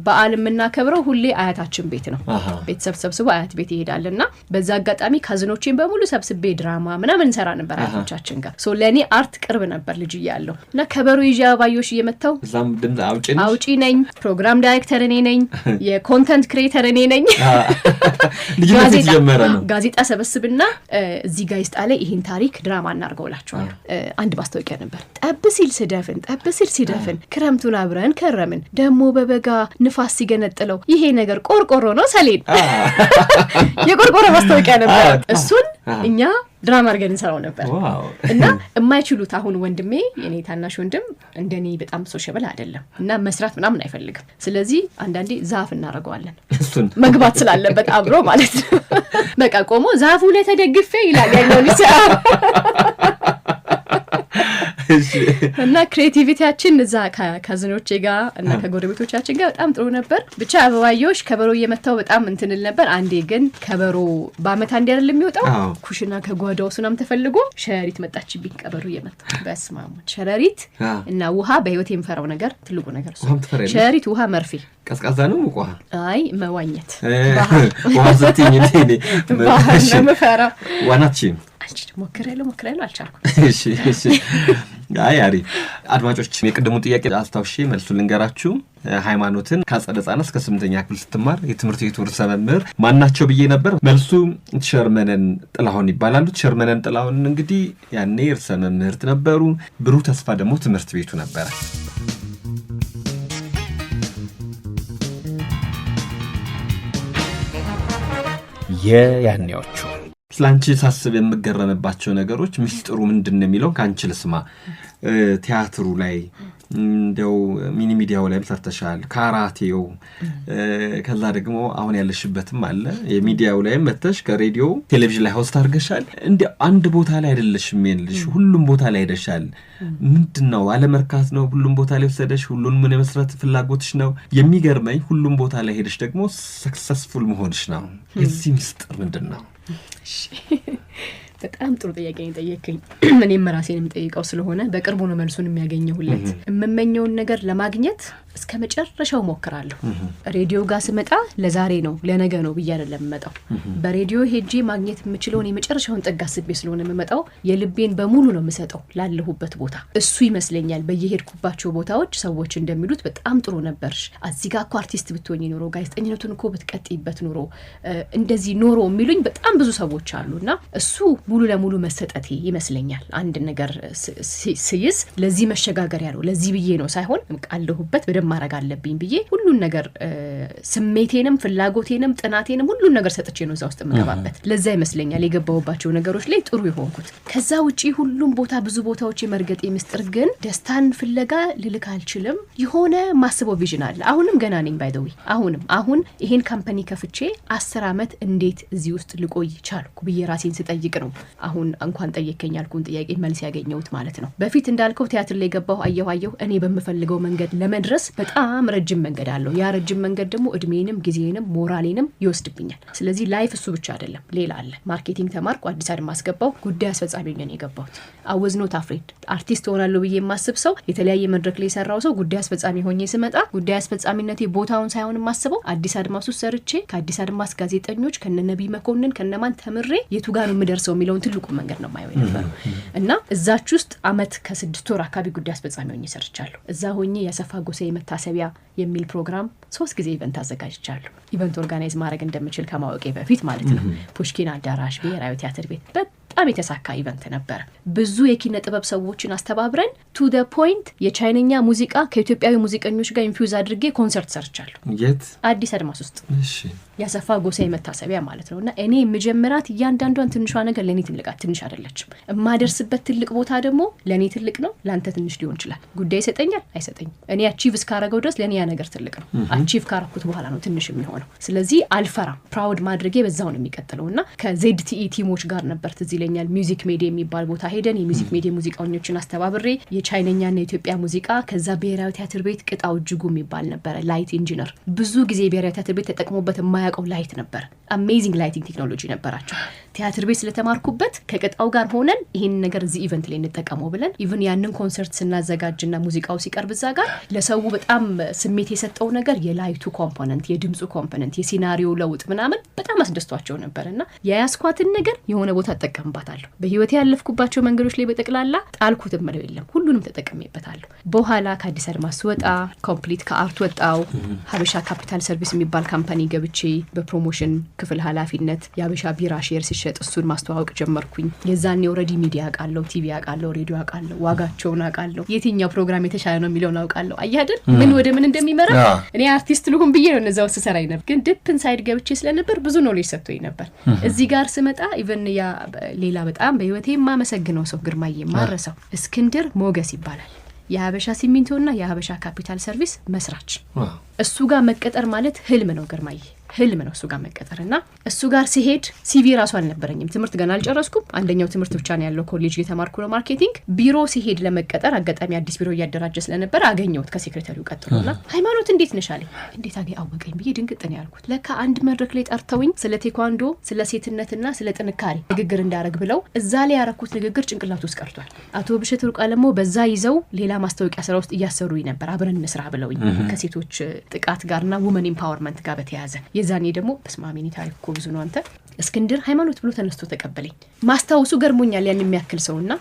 S2: በዓል የምናከብረው ሁሌ አያታችን ቤት ነው። ቤተሰብ ሰብስቦ አያት ቤት ይሄዳልና በዛ አጋጣሚ ካዝኖቼን በሙሉ ሰብስቤ ድራማ ምናምን እንሰራ ነበር አያቶቻችን ጋር። ሶ ለኔ አርት ቅርብ ነበር ልጅ እያለሁ እና ከበሮ ይዤ አባዮሽ እየመታው
S1: እዛም ድምጽ አውጪ ነኝ፣
S2: ፕሮግራም ዳይሬክተር እኔ ነኝ፣ የኮንተንት ክሬተር እኔ ነኝ።
S1: ልጅነት ጀመረ ነው
S2: ጋዜጣ ሰበስብና እዚህ ጋዜጣ ላይ ይሄን ታሪክ ድራማ እናርገውላችኋለሁ አንድ ማስታወቂያ ነበር ጠብ ሲል ሲደፍን ክረምቱን አብረን ከረምን ደሞ በበጋ ንፋስ ሲገነጥለው ይሄ ነገር ቆርቆሮ ነው ሰሌን የቆርቆሮ ማስታወቂያ ነበር እሱን እኛ ድራማ አርገን እንሰራው ነበር እና የማይችሉት አሁን ወንድሜ የኔ ታናሽ ወንድም እንደኔ በጣም ሶሻብል አይደለም እና መስራት ምናምን አይፈልግም ስለዚህ አንዳንዴ ዛፍ እናረጋዋለን እሱን መግባት ስላለበት አብሮ ማለት ነው በቃ ቆሞ ዛፉ ላይ ተደግፌ ይላል ያለው ልጅ እና ክሬቲቪቲያችን እዛ ከካዝኖቼ ጋር እና ከጎረቤቶቻችን ጋር በጣም ጥሩ ነበር ብቻ አበባዮሽ ከበሮ እየመታው በጣም እንትንል ነበር አንዴ ግን ከበሮ በአመት አንዴ አይደል የሚወጣው ኩሽና ከጓዳው ሱናም ተፈልጎ ሸረሪት መጣችብኝ ከበሮ እየመታው በስማሙት ሸረሪት እና ውሃ በህይወት የምፈራው ነገር ትልቁ ነገር ሸረሪት ውሃ መርፌ
S1: ቀዝቃዛ ነው ሙቋ
S2: አይ መዋኘት
S1: ውሃ ዘትኝ እንዴ
S2: መፈራ
S1: ዋናችን
S2: አንቺ ሞክራለሁ አልቻልኩም
S1: እሺ አይ አድማጮች የቅድሙ ጥያቄ አስታውሼ መልሱን ልንገራችሁ ሃይማኖትን ከአጸደ ህጻናት እስከ 8ኛ ክፍል ስትማር የትምህርት ቤቱ ርዕሰ መምህር ማናቸው ብዬ ነበር መልሱ ሸርመነን ጥላሁን ይባላሉ ሸርመነን ጥላሁን እንግዲህ ያኔ ርዕሰ መምህርት ነበሩ ብሩህ ተስፋ ደግሞ ትምህርት ቤቱ ነበር ያኔዎቹ ስላንቺ ሳስብ የምገረምባቸው ነገሮች ሚስጥሩ ምንድነው የሚለው ካንቺ ልስማ ቲያትሩ ላይ እንደው ሚኒ ሚዲያው ላይ ሰርተሻል ካራቴው ከዛ ደግሞ አሁን ያለሽበትም አለ የሚዲያው ላይ መተሽ ከሬዲዮ ቴሌቪዥን ላይ ሆስት አድርገሻል እንዴ አንድ ቦታ ላይ አይደለሽም የልሽ ሁሉም ቦታ ላይ ሄደሻል ምንድነው አለመርካት ነው ሁሉም ቦታ ላይ ወሰደሽ ሁሉን ምን መስራት ፍላጎትሽ ነው የሚገርመኝ ሁሉም ቦታ ላይ ሄደሽ ደግሞ ሰክሰስፉል መሆንሽ ነው የዚህ ሚስጥር ምንድነው
S2: በጣም ጥሩ ጥያቄ ነው ጠየቀኝ እኔም ራሴንም ጠይቀው ስለሆነ በቅርቡ ነው መልሱን የሚያገኘውለት እመመኘውን ነገር ለማግኘት እስከ መጨረሻው ሞክራለሁ ሬዲዮ ጋር ስመጣ ለዛሬ ነው ለነገ ነው ብዬ አይደለም መጣው በሬዲዮ ሄጄ ማግኘት የምችለውን የመጨረሻውን ጠጋ ስቤ ስለሆነ መመጣው የልቤን በሙሉ ነው የምሰጠው ላለሁበት ቦታ እሱ ይመስለኛል በየሄድኩባቸው ቦታዎች ሰዎች እንደሚሉት በጣም ጥሩ ነበርሽ እዚህ ጋር እኮ አርቲስት ብትሆኚ ኖሮ ጋዜጠኝነቱን እኮ ብትቀጥይበት ኖሮ እንደዚህ ኖሮ የሚሉኝ በጣም ብዙ ሰዎች አሉና እሱ ሙሉ ለሙሉ መሰጠቴ ይመስለኛል አንድ ነገር ሲይዝ ለዚህ መሸጋገሪያ ነው ለዚህ ብዬ ነው ሳይሆን ቃልሁበት ማረግ አለብኝ ብዬ ሁሉን ነገር ስሜቴንም ፍላጎቴንም ጥናቴንም ሁሉን ነገር ሰጥቼ ነው እዛው ውስጥ መገባበት ለዛ ይመስለኛል የገባውባቸው ነገሮች ላይ ጥሩ ይሆንኩት ከዛ ውጪ ሁሉም ቦታ ብዙ ቦታዎች የመርገጥ ምስጥር ግን ደስታን ፍለጋ ልልክ አልችልም የሆነ ማስበው ቪዥን አለ አሁንም ገና ነኝ ባይ ዘ ዌይ አሁን ይሄን ካምፓኒ ከፍቼ 10 አመት እንዴት እዚህ ውስጥ ልቆይ ቻልኩ ብዬ ራሴን ስጠይቅ ነው አሁን እንኳን ጠየቀኝ ያልኩን ጥያቄ መልስ ያገኘሁት ማለት ነው በፊት እንዳልከው ቲያትር ላይ ገባሁ አየሁ እኔ በመፈልገው መንገድ ለመድረስ በጣም ረጅም መንገድ አለው ያ ረጅም መንገድ ደግሞ እድሜንም ጊዜንም ሞራሌንም ይወስድብኛል ስለዚህ ላይፍ እሱ ብቻ አይደለም ሌላ አለ ማርኬቲንግ ተማርኩ አዲስ አበባ ማስገባው ጉዳይ አስፈጻሚ ነኝ የገባሁት አወዝ ኖት አፍሬድ አርቲስት ሆናለሁ ብዬ የማስብ ሰው የተለያየ መድረክ ላይ ሰራው ሰው ጉዳይ አስፈጻሚ ሆኜ ስመጣ ጉዳይ አስፈጻሚነቴ ቦታውን ሳይሆን ማስበው አዲስ አድማስ ውስጥ ሰርቼ ከአዲስ አድማስ ጋዜጠኞች ከነነብይ መኮንን ከነማን ተምሬ የቱ ጋር ነው የምደርሰው የሚለውን ትልቁ መንገድ ነው ማየው ነበር እና እዛች ውስጥ አመት ከ6 ወር አካባቢ ጉዳይ አስፈጻሚ ሆኜ ሰርቻለሁ እዛ ሆኜ ያሰፋ ጎሳዬ መታሰቢያ የሚል ፕሮግራም 3 ጊዜ ኢቨንት አዘጋጅቻለሁ ኢቨንት ኦርጋናይዝ ማድረግ እንደምችል ከማወቄ በፊት ማለት ነው ፑሽኪን አዳራሽ ብሔራዊ ቲያትር ቤት በጣም የተሳካ ኢቨንት ነበር ብዙ የኪነ ጥበብ ሰዎችን አስተባብረን ቱ ዘ ፖይንት የቻይነኛ ሙዚቃ ከኢትዮጵያዊ ሙዚቀኞች ጋር ኢንፊውዝ አድርጌ ኮንሰርት ሰርቻለሁ የት አዲስ አድማስ ውስጥ እሺ ያሰፋ ጎሳዬ መታሰቢያ ማለት ነውና እኔ መጀመሪያት እያንዳንዷን ትንሿ ነገር ለኔ ትልቅ አይደለችም ማደርስበት ትልቅ ቦታ ደግሞ ለኔ ትልቅ ነው ላንተ ትንሽ ሊሆን ይችላል ጉዳይ ይሰጠኛል አይሰጠኝም እኔ አቺቭ እስካረገው ድረስ ለኔ ያ ነገር ትልቅ ነው አቺቭ ካረኩት በኋላ ነው ትንሽ የሚሆነው ስለዚህ አልፈራም ፕራውድ ማድረጌ በዛው ነው የሚቀጥለውና ከZTE ቲሞች ጋር ነበር ትዝ ይለኛል ሚውዚክ ሜዲ የሚባል ቦታ ሄደን የሚውዚክ ሜዲ ሙዚቃኞችን አስተባብሬ የቻይነኛና የኢትዮጵያ ሙዚቃ ከዛ ብሔራዊ ቲያትር ቤት ቅጣው እጅጉ የሚባል ነበር ላይት ኢንጂነር ብዙ ጊዜ ብሔራዊ ቲያትር ቤት ተጠቅሞበት የማያውቀው ላይት ነበር አሜዚንግ ላይቲንግ ቴክኖሎጂ ነበራቸው ቲያትር ቤት ስለተማርኩበት ከቅጣው ጋር ሆነን ይሄን ነገር እዚህ ኢቨንት ላይ እንጠቀመው ብለን ኢቭን ያንን ኮንሰርት ስናዘጋጅና ሙዚቃው ሲቀርብ እዛ ጋር ለሰው በጣም ስሜት የሰጠው ነገር የላይቱ ኮምፖነንት የድምጹ ኮምፖነንት የሲናሪዮ ለውጥ ምናምን በጣም አስደስቷቸው ነበርና የያስኳትን ነገር የሆነ ቦታ ተጠቀምባት እጠቀምባታለሁ። በህይወቴ ያለፍኩባቸው መንገዶች ላይ በጠቅላላ ጣልኩት ምለው የለም፣ ሁሉንም ተጠቅሜበታለሁ። በኋላ ከአዲስ አድማስ ወጣ ኮምፕሊት ከአርት ወጣው ሀበሻ ካፒታል ሰርቪስ የሚባል ካምፓኒ ገብቼ በፕሮሞሽን ክፍል ኃላፊነት የሀበሻ ቢራ ሼር ሲሸጥ እሱን ማስተዋወቅ ጀመርኩኝ። የዛኔ ኦልሬዲ ሚዲያ አውቃለሁ፣ ቲቪ አውቃለሁ፣ ሬዲዮ አውቃለሁ፣ ዋጋቸውን አውቃለሁ፣ የትኛው ፕሮግራም የተሻለ ነው የሚለውን አውቃለሁ። አያደል ምን ወደ ምን እንደሚመራ እኔ አርቲስት ልሁን ብዬ ነው እነዛው ስሰራይ ነበር። ግን ዲፕ ኢንሳይድ ገብቼ ስለነበር ብዙ ኖሌጅ ሰጥቶኝ ነበር። እዚህ ጋር ስመጣ ኢቨን ያ ሌላ በጣም በህይወቴ የማመሰግነው ሰው ግርማዬ ማረሰው እስክንድር ሞገስ ይባላል። የሀበሻ ሲሚንቶና የሀበሻ ካፒታል ሰርቪስ መስራች። እሱ ጋር መቀጠር ማለት ህልም ነው ግርማዬ፣ ህልም ነው እሱ ጋር መቀጠርና እሱ ጋር ሲሄድ ሲቪ ራሱ አልነበረኝም። ትምህርት ገና አልጨረስኩም። አንደኛው ትምህርት ብቻ ነው ያለው ኮሌጅ የተማርኩ ነው ማርኬቲንግ። ቢሮ ሲሄድ ለመቀጠር አጋጣሚ አዲስ ቢሮ እያደራጀ ስለነበር አገኘሁት ከሴክሬታሪው ቀጥሎና ሃይማኖት እንዴት ነሽ አለኝ። እንዴት አወቀኝ ብዬ ድንግጥ ነው ያልኩት። ለካ አንድ መድረክ ላይ ጠርተውኝ ስለ ቴኳንዶ ስለ ሴትነትና ስለ ጥንካሬ ንግግር እንዳረግ ብለው እዛ ላይ ያረኩት ንግግር ጭንቅላቱ ውስጥ ቀርቷል። አቶ ብሸት ሩቅ አለሞ በዛ ይዘው ሌላ ማስታወቂያ ስራ ውስጥ እያሰሩኝ ነበር አብረን እንስራ ብለውኝ ከሴቶች ጥቃት ጋርና ውመን ኢምፓወርመንት ጋር በተያያዘ የዛኔ ደግሞ በስማሚኒ ታሪክ እኮ ብዙ ነው። አንተ እስክንድር ሃይማኖት ብሎ ተነስቶ ተቀበለኝ። ማስታወሱ ገርሞኛል። ያን የሚያክል ሰውና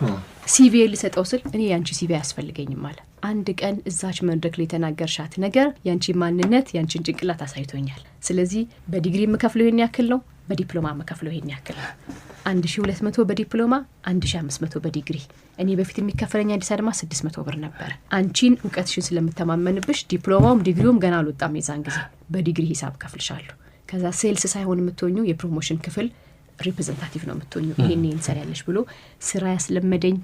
S2: ሲቪ ልሰጠው ስል እኔ ያንቺ ሲቪ ያስፈልገኝም አለ። አንድ ቀን እዛች መድረክ ላይ ተናገርሻት ነገር ያንቺ ማንነት ያንቺን ጭንቅላት አሳይቶኛል። ስለዚህ በዲግሪ መከፍለው ይሄን ያክል ነው፣ በዲፕሎማ መከፍለው ይሄን ያክል ነው። 1200 በዲፕሎማ 1500 በዲግሪ። እኔ በፊት የሚከፈለኝ አዲስ አድማስ 600 ብር ነበር። አንቺን ዕውቀትሽን ስለምተማመንብሽ ዲፕሎማውም ዲግሪውም ገና አልወጣም የዛን ጊዜ በዲግሪ ሂሳብ ከፍልሻለሁ። ከዛ ሴልስ ሳይሆን የምትሆኙ የፕሮሞሽን ክፍል ሪፕሬዘንታቲቭ ነው የምትሆኙ፣ ይሄን እንሰራያለሽ ብሎ ስራ ያስለመደኝ።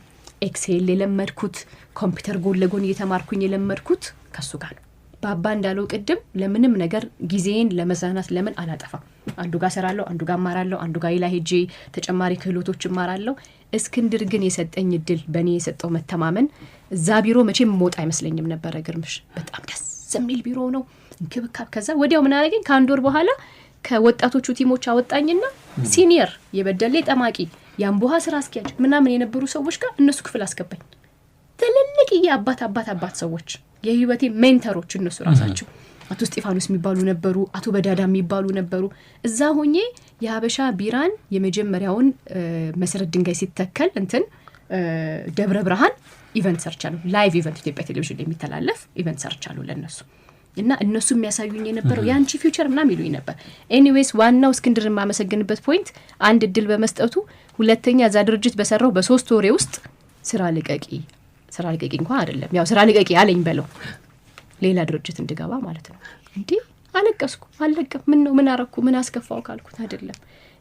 S2: ኤክሴል የለመድኩት ኮምፒውተር ጎን ለጎን እየተማርኩኝ የለመድኩት ከሱ ጋር ነው። ባባ እንዳለው ቅድም ለምንም ነገር ጊዜን ለመዝናናት ለምን አላጠፋም። አንዱ ጋር ሰራለሁ፣ አንዱ ጋር ማራለሁ፣ አንዱ ጋር ይላ ሄጄ ተጨማሪ ክህሎቶች ማራለሁ። እስክንድር ግን የሰጠኝ እድል በእኔ የሰጠው መተማመን እዛ ቢሮ መቼም ሞት አይመስለኝም ነበር። ግርምሽ በጣም ደስ የሚል ቢሮ ነው እንክብካብ። ከዛ ወዲያው ምን አደረገኝ ከአንድ ወር በኋላ ከወጣቶቹ ቲሞች አወጣኝና ሲኒየር የበደሌ ጠማቂ ያምቦሃ ስራ አስኪያጅ ምናምን የነበሩ ሰዎች ጋር እነሱ ክፍል አስገባኝ። ትልልቅ የአባት ሰዎች የህይወቴ ሜንተሮች እነሱ ራሳቸው አቶ ስጢፋኖስ የሚባሉ ነበሩ፣ አቶ በዳዳ የሚባሉ ነበሩ። እዛ ሆኜ የሀበሻ ቢራን የመጀመሪያውን መሰረት ድንጋይ ሲተከል እንትን ደብረ ብርሃን ኢቨንት ሰርቻለሁ። ላይቭ ኢቨንት ኢትዮጵያ ቴሌቪዥን ላይ የሚተላለፍ ኢቨንት ሰርቻለሁ ለነሱ እና እነሱ የሚያሳዩኝ የነበረው ያንቺ ፊውቸር ምናምን ይሉኝ ነበር። ኤኒዌይስ ዋናው እስክንድርን ማመሰግንበት ፖይንት አንድ እድል በመስጠቱ፣ ሁለተኛ እዛ ድርጅት በሰራው በ3 ወሬ ውስጥ ስራ ልቀቂ እንኳን አይደለም ያው ስራ ልቀቂ አለኝ በለው ሌላ ድርጅት እንድገባ ማለት ነው። እንዴ አለቀስኩ። አለቀም ምን ነው ምን አረኩ ምን አስከፋው ካልኩት አይደለም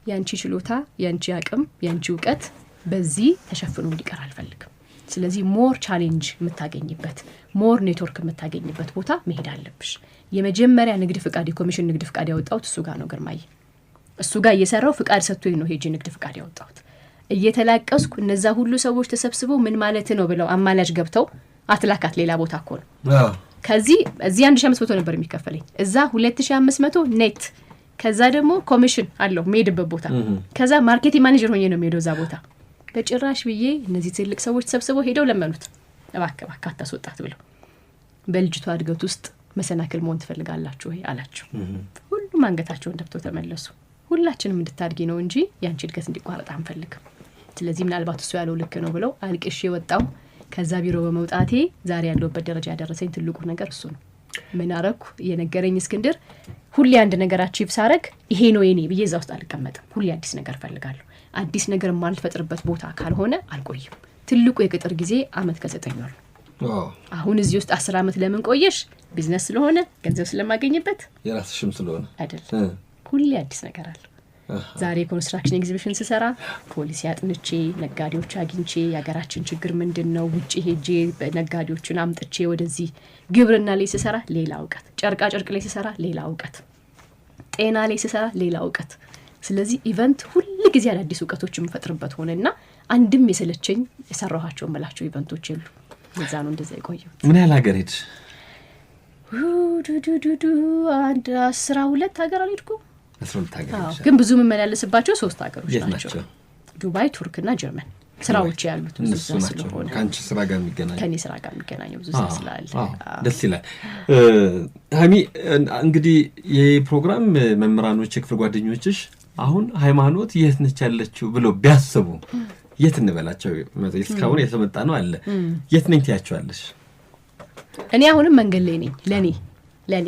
S2: ያንቺ ችሎታ ያንቺ አቅም ያንቺ ዕውቀት በዚህ ተሸፍኖ እንዲቀር አልፈልግም። ስለዚህ ሞር ቻሌንጅ የምታገኝበት ሞር ኔትወርክ የምታገኝበት ቦታ መሄድ አለብሽ። የመጀመሪያ ንግድ ፍቃድ የኮሚሽን ንግድ ፍቃድ ያወጣሁት እሱ ጋር ነው ግርማዬ። እሱ ጋር እየሰራው ፍቃድ ሰጥቶኝ ነው ሄጄ ንግድ ፍቃድ ያወጣሁት። እየተላቀስኩ እነዛ ሁሉ ሰዎች ተሰብስበው ምን ማለት ነው ብለው አማላጅ ገብተው አትላካት ሌላ ቦታ እኮ ነው። ከዚህ እዚህ 1500 ነበር የሚከፈለኝ፣ እዛ 2500 ኔት። ከዛ ደግሞ ኮሚሽን አለው ሜድበት ቦታ። ከዛ ማርኬቲንግ ማኔጀር ሆኜ ነው የሚሄደው እዛ ቦታ። በጭራሽ ብዬ እነዚህ ትልቅ ሰዎች ተሰብስበው ሄደው ለመኑት እባክህ አታስወጣት ብለው። በልጅቷ እድገት ውስጥ መሰናክል መሆን ትፈልጋላችሁ ወይ አላቸው። ሁሉም አንገታቸውን ደፍተው ተመለሱ። ሁላችንም እንድታድጊ ነው እንጂ ያንቺ እድገት እንዲቋረጥ አንፈልግም። ስለዚህ ምናልባት እሱ ያለው ልክ ነው ብለው አልቅሼ ወጣው። ከዛ ቢሮ በመውጣቴ ዛሬ ያለውበት ደረጃ ያደረሰኝ ትልቁ ነገር እሱ ነው። ምን አረኩ የነገረኝ እስክንድር፣ ሁሌ አንድ ነገር አቺቭ ሳረግ ይሄ ነው የኔ ብዬ እዛ ውስጥ አልቀመጥም። ሁሌ አዲስ ነገር ፈልጋለሁ። አዲስ ነገር ማልፈጥርበት ቦታ ካልሆነ አልቆይም። ትልቁ የቅጥር ጊዜ አመት ከ9 ወር። አሁን እዚህ ውስጥ 10 አመት ለምን ቆየሽ? ቢዝነስ ስለሆነ ገንዘብ ስለማገኝበት
S9: የራስሽም ስለሆነ
S2: አይደል? ሁሌ አዲስ ነገር አለ። ዛሬ ኮንስትራክሽን ኤግዚቢሽን ስሰራ ፖሊሲ አጥንቼ ነጋዴዎች አግኝቼ የሀገራችን ችግር ምንድነው ውጪ ሄጄ ነጋዴዎችን አምጥቼ ወደዚህ ግብርና ላይ ስሰራ ሌላ ዕውቀት፣ ጨርቃ ጨርቅ ላይ ስሰራ ሌላ ዕውቀት፣ ጤና ላይ ስሰራ ሌላ ዕውቀት። ስለዚህ ኢቨንት ሁሉ ጊዜ አዳዲስ ዕውቀቶች የምፈጥርበት ሆነና አንድም የሰለቸኝ የሰራኋቸው መላቸው ኢቨንቶች የሉ። ለዛ ነው እንደዛ የቆየው።
S9: ምን ያህል ሀገር ሄድሽ?
S2: አንድ 12 ሀገር አልሄድኩም።
S9: 12 ሀገር
S2: ግን ብዙ መመላለስባቸው 3 ሀገሮች ናቸው። ዱባይ፣ ቱርክና ጀርመን ስራዎች ያሉት ብዙ ስለሆነ
S9: ካንቺ ስራ ጋር የሚገናኝ
S2: ከኔ ስራ ጋር የሚገናኝ ብዙ ስላለ
S9: ደስ ይላል። ሀሚ እንግዲህ የፕሮግራም መምህራኖች የክፍል ጓደኞችሽ አሁን ሃይማኖት የት ነች ያለችው ብሎ ቢያስቡ የት እንበላቸው? እስካሁን የተመጣ ነው አለ የት ነኝ ትያቸዋለሽ?
S2: እኔ አሁንም መንገድ ላይ ነኝ። ለኔ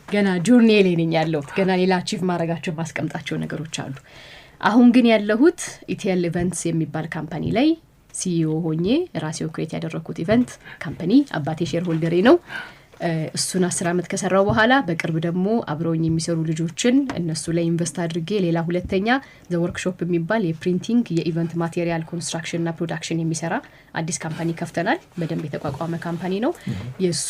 S2: ገና ጆርኒ ላይ ነኝ ያለሁት። ገና ሌላ አቺቭ ማድረጋቸው ማስቀምጣቸው ነገሮች አሉ። አሁን ግን ያለሁት ኢቲኤል ኢቨንትስ የሚባል ካምፓኒ ላይ ሲኢኦ ሆኜ ራሴው ክሬት ያደረኩት ኢቨንት ካምፓኒ አባቴ ሼር ሆልደሬ ነው። እሱን 10 አመት ከሰራው በኋላ በቅርብ ደግሞ አብረውኝ የሚሰሩ ልጆችን እነሱ ላይ ኢንቨስት አድርጌ ሌላ ሁለተኛ ዘ ወርክሾፕ የሚባል የፕሪንቲንግ የኢቨንት ማቴሪያል ኮንስትራክሽን እና ፕሮዳክሽን የሚሰራ አዲስ ካምፓኒ ከፍተናል። በደንብ የተቋቋመ ካምፓኒ ነው። የሱ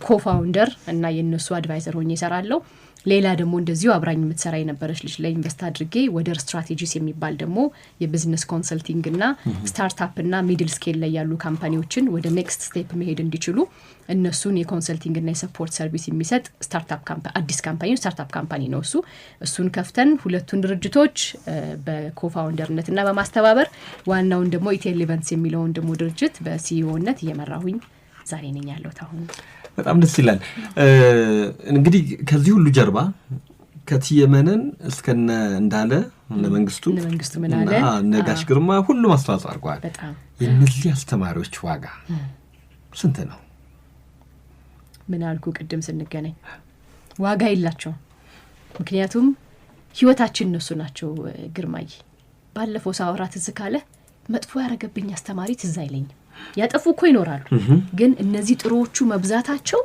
S2: ኮፋውንደር እና የነሱ አድቫይዘር ሆኜ እሰራለሁ። ሌላ ደግሞ እንደዚሁ አብራኝ የምትሰራ የነበረች ልጅ ላይ ኢንቨስት አድርጌ ወደር ስትራቴጂስ የሚባል ደግሞ የቢዝነስ ኮንሰልቲንግ እና ስታርታፕ እና ሚድል ስኬል ላይ ያሉ ካምፓኒዎችን ወደ ኔክስት ስቴፕ መሄድ እንዲችሉ እነሱን የኮንሰልቲንግ እና የሰፖርት ሰርቪስ የሚሰጥ ስታርታፕ ካምፓኒ አዲስ ካምፓኒ ስታርታፕ ካምፓኒ ነው እሱ። እሱን ከፍተን ሁለቱን ድርጅቶች በኮፋውንደርነት እና በማስተባበር ዋናውን ደግሞ ኢቲኤል ኢቨንትስ የሚለውን ደግሞ ድርጅት በሲኢኦነት እየመራሁኝ ዛሬ ነኝ ያለሁት አሁን።
S9: በጣም ደስ ይላል። እንግዲህ ከዚህ ሁሉ ጀርባ ከትየመነን እስከነ እንዳለ ለመንግስቱ ምናለ ነጋሽ ግርማ ሁሉም አስተዋጽኦ አድርጓል።
S2: በጣም
S9: የነዚህ አስተማሪዎች ዋጋ ስንት ነው?
S2: ምን አልኩ ቅድም ስንገናኝ ዋጋ የላቸው። ምክንያቱም ህይወታችን እነሱ ናቸው። ግርማይ ባለፈው ሳወራት ዝካለ መጥፎ ያረገብኝ አስተማሪ ትዝ አይለኝም። ያጠፉ እኮ ይኖራሉ፣ ግን እነዚህ ጥሩዎቹ መብዛታቸው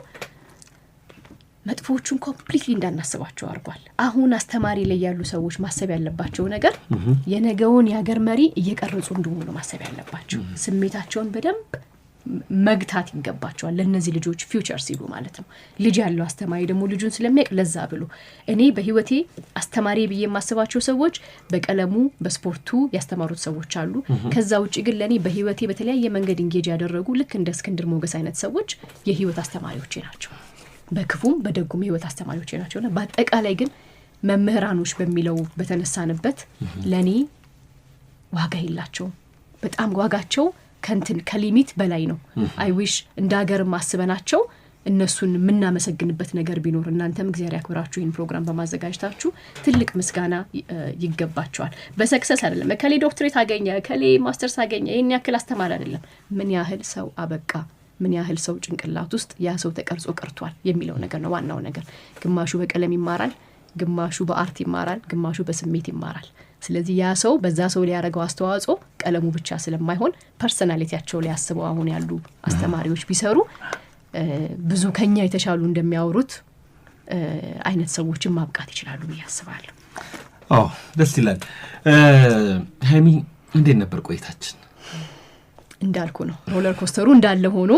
S2: መጥፎዎቹን ኮምፕሊትሊ እንዳናስባቸው አድርጓል። አሁን አስተማሪ ላይ ያሉ ሰዎች ማሰብ ያለባቸው ነገር የነገውን የሀገር መሪ እየቀረጹ እንደሆነ ማሰብ ያለባቸው። ስሜታቸውን በደንብ መግታት ይገባቸዋል ለነዚህ ልጆች ፊውቸር ሲሉ ማለት ነው። ልጅ ያለው አስተማሪ ደግሞ ልጁን ስለሚያውቅ ለዛ ብሎ እኔ በህይወቴ አስተማሪ ብዬ የማስባቸው ሰዎች በቀለሙ በስፖርቱ ያስተማሩት ሰዎች አሉ። ከዛ ውጪ ግን ለኔ በህይወቴ በተለያየ መንገድ እንጌጅ ያደረጉ ልክ እንደ እስክንድር ሞገስ አይነት ሰዎች የህይወት አስተማሪዎቼ ናቸው። በክፉም በደጉም የህይወት አስተማሪዎቼ ናቸውና በአጠቃላይ ግን መምህራኖች በሚለው በተነሳንበት ለኔ ዋጋ የላቸውም። በጣም ዋጋቸው ከንትን ከሊሚት በላይ ነው። አይ ዊሽ እንደ ሀገር ማስበናቸው እነሱን ምናመሰግንበት ነገር ቢኖር እናንተም እግዚአብሔር ያክብራችሁ ይህን ፕሮግራም በማዘጋጀታችሁ ትልቅ ምስጋና ይገባቸዋል። በሰክሰስ አይደለም ከሌ ዶክትሬት አገኘ ከሌ ማስተርስ አገኘ ይሄን ያክል አስተማሪ አይደለም። ምን ያህል ሰው አበቃ፣ ምን ያህል ሰው ጭንቅላት ውስጥ ያ ሰው ተቀርጾ ቀርቷል የሚለው ነገር ነው ዋናው ነገር። ግማሹ በቀለም ይማራል፣ ግማሹ በአርት ይማራል፣ ግማሹ በስሜት ይማራል። ስለዚህ ያ ሰው በዛ ሰው ሊያረጋው አስተዋጽኦ ቀለሙ ብቻ ስለማይሆን ፐርሰናሊቲያቸው ሊያስበው አሁን ያሉ አስተማሪዎች ቢሰሩ ብዙ ከኛ የተሻሉ እንደሚያወሩት አይነት ሰዎችን ማብቃት ይችላሉ ብዬ አስባለሁ።
S9: ደስ ይላል። ሃይሚ እንዴት ነበር ቆይታችን?
S2: እንዳልኩ ነው ሮለር ኮስተሩ እንዳለ ሆኖ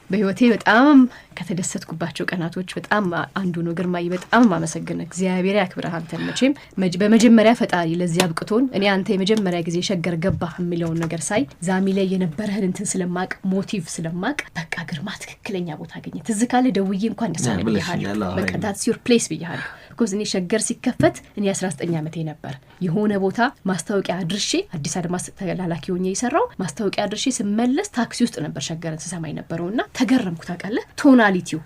S2: በህይወቴ በጣም ከተደሰትኩባቸው ቀናቶች በጣም አንዱ ነው። ግርማይ በጣም ማመሰግነ እግዚአብሔር ያክብርህ። አንተን መቼም በመጀመሪያ ፈጣሪ ለዚህ አብቅቶን እኔ አንተ የመጀመሪያ ጊዜ ሸገር ገባህ የሚለውን ነገር ሳይ ዛሚ ላይ የነበረህን እንትን ስለማቅ ሞቲቭ ስለማቅ በቃ ግርማ ትክክለኛ ቦታ አገኘ። ትዝ ካለ ደውዬ እንኳን ደስ አለኝ ብያለሁ። በቃ that's your place ብያለሁ። because እኔ ሸገር ሲከፈት እኔ 19 ዓመቴ ነበር። የሆነ ቦታ ማስታወቂያ አድርሼ አዲስ አድማስ ተላላኪ ሆኜ ይሰራው ማስታወቂያ አድርሼ ስመለስ ታክሲ ውስጥ ነበር ሸገርን ስሰማኝ ነበርውና ተገረምኩ። ታውቃለህ ቶናሊቲው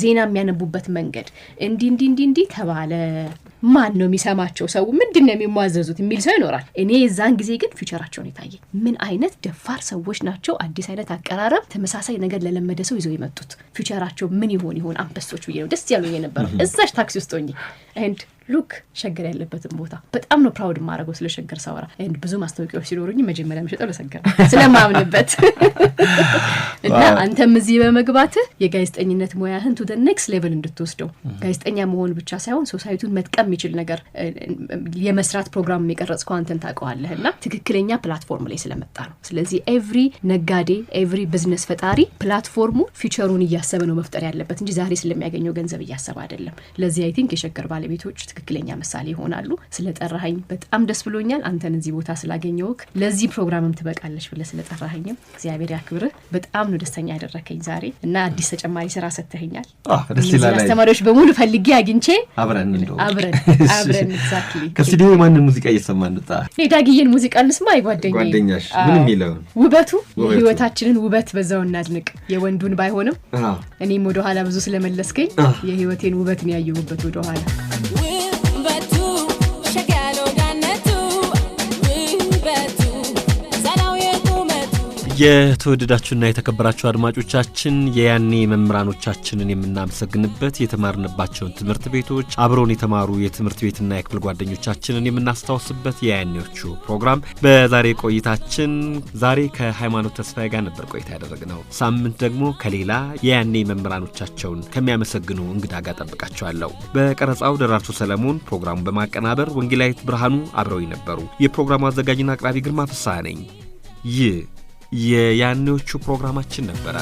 S2: ዜና የሚያነቡበት መንገድ እንዲ ተባለ። ማን ነው የሚሰማቸው? ሰው ምንድነው የሚሟዘዙት የሚል ሰው ይኖራል። እኔ የዛን ጊዜ ግን ፊውቸራቸውን ይታየ ምን አይነት ደፋር ሰዎች ናቸው። አዲስ አይነት አቀራረብ ተመሳሳይ ነገር ለለመደ ሰው ይዘው ይመጡት። ፊውቸራቸው ምን ይሆን አንበሶች ብዬ ነው ደስ ያሉኝ የነበረው እዛች ታክሲ ውስጥ ሆኜ and look ሸገር ያለበትን ቦታ በጣም ነው ፕራውድ ማረገው ስለ ሸገር ሳወራ። and ብዙ ማስታወቂያዎች ሲኖሩኝ መጀመሪያ መሸጠው ለሸገር ስለማምንበት እና አንተም እዚህ በመግባት የጋዜጠኝነት ሙያህን to the next level እንድትወስደው ጋዜጠኛ መሆን ብቻ ሳይሆን ሶሳይቲውን መጥቀም የሚችል ነገር የመስራት ፕሮግራም የሚቀርጽ አንተን ታውቀዋለህና ትክክለኛ ፕላትፎርም ላይ ስለመጣ ነው። ስለዚህ ኤቭሪ ነጋዴ ኤቭሪ ቢዝነስ ፈጣሪ ፕላትፎርሙ ፊውቸሩን እያሰበ ነው መፍጠር ያለበት እንጂ ዛሬ ስለሚያገኘው ገንዘብ እያሰበ አይደለም። ለዚህ አይ ቲንክ የሸገር ባለቤቶች ትክክለኛ ምሳሌ ይሆናሉ። ስለጠራኸኝ በጣም ደስ ብሎኛል። አንተን እዚህ ቦታ ስላገኘሁክ ለዚህ ፕሮግራምም ትበቃለሽ ብለህ ስለጠራኸኝም እግዚአብሔር ያክብርህ። በጣም ነው ደስተኛ ያደረከኝ ዛሬ እና አዲስ ተጨማሪ ስራ ሰጥተኸኛል።
S9: ደስ ይላል።
S2: አስተማሪዎች በሙሉ ፈልጌ አግኝቼ አብረን exactly
S9: ከስቱዲዮ ማንን ሙዚቃ እየሰማን እንጣ?
S2: ዳግዬን ሙዚቃ እንስማ።
S9: ጓደኛሽ ምን የሚለው
S2: ውበቱ የህይወታችንን ውበት በዛው እናድንቅ። የወንዱን ባይሆንም እኔም ወደ ኋላ ብዙ ስለመለስከኝ የህይወቴን ውበት ነው ያየሁበት ወደ ኋላ
S4: ውበቱ ሸጋሎ
S1: የተወደዳችሁና የተከበራችሁ አድማጮቻችን የያኔ መምህራኖቻችንን የምናመሰግንበት የተማርንባቸውን ትምህርት ቤቶች አብረውን የተማሩ የትምህርት ቤትና የክፍል ጓደኞቻችንን የምናስታውስበት የያኔዎቹ ፕሮግራም በዛሬ ቆይታችን ዛሬ ከሃይማኖት ተስፋዬ ጋር ነበር ቆይታ ያደረግነው። ሳምንት ደግሞ ከሌላ የያኔ መምህራኖቻቸውን ከሚያመሰግኑ እንግዳ ጋር ጠብቃችኋለሁ። በቀረጻው ደራርቱ ሰለሞን፣ ፕሮግራሙን በማቀናበር ወንጌላዊት ብርሃኑ አብረው ነበሩ። የፕሮግራሙ አዘጋጅና አቅራቢ ግርማ ፍስሐ ነኝ። ይህ የያኔዎቹ ፕሮግራማችን ነበረ።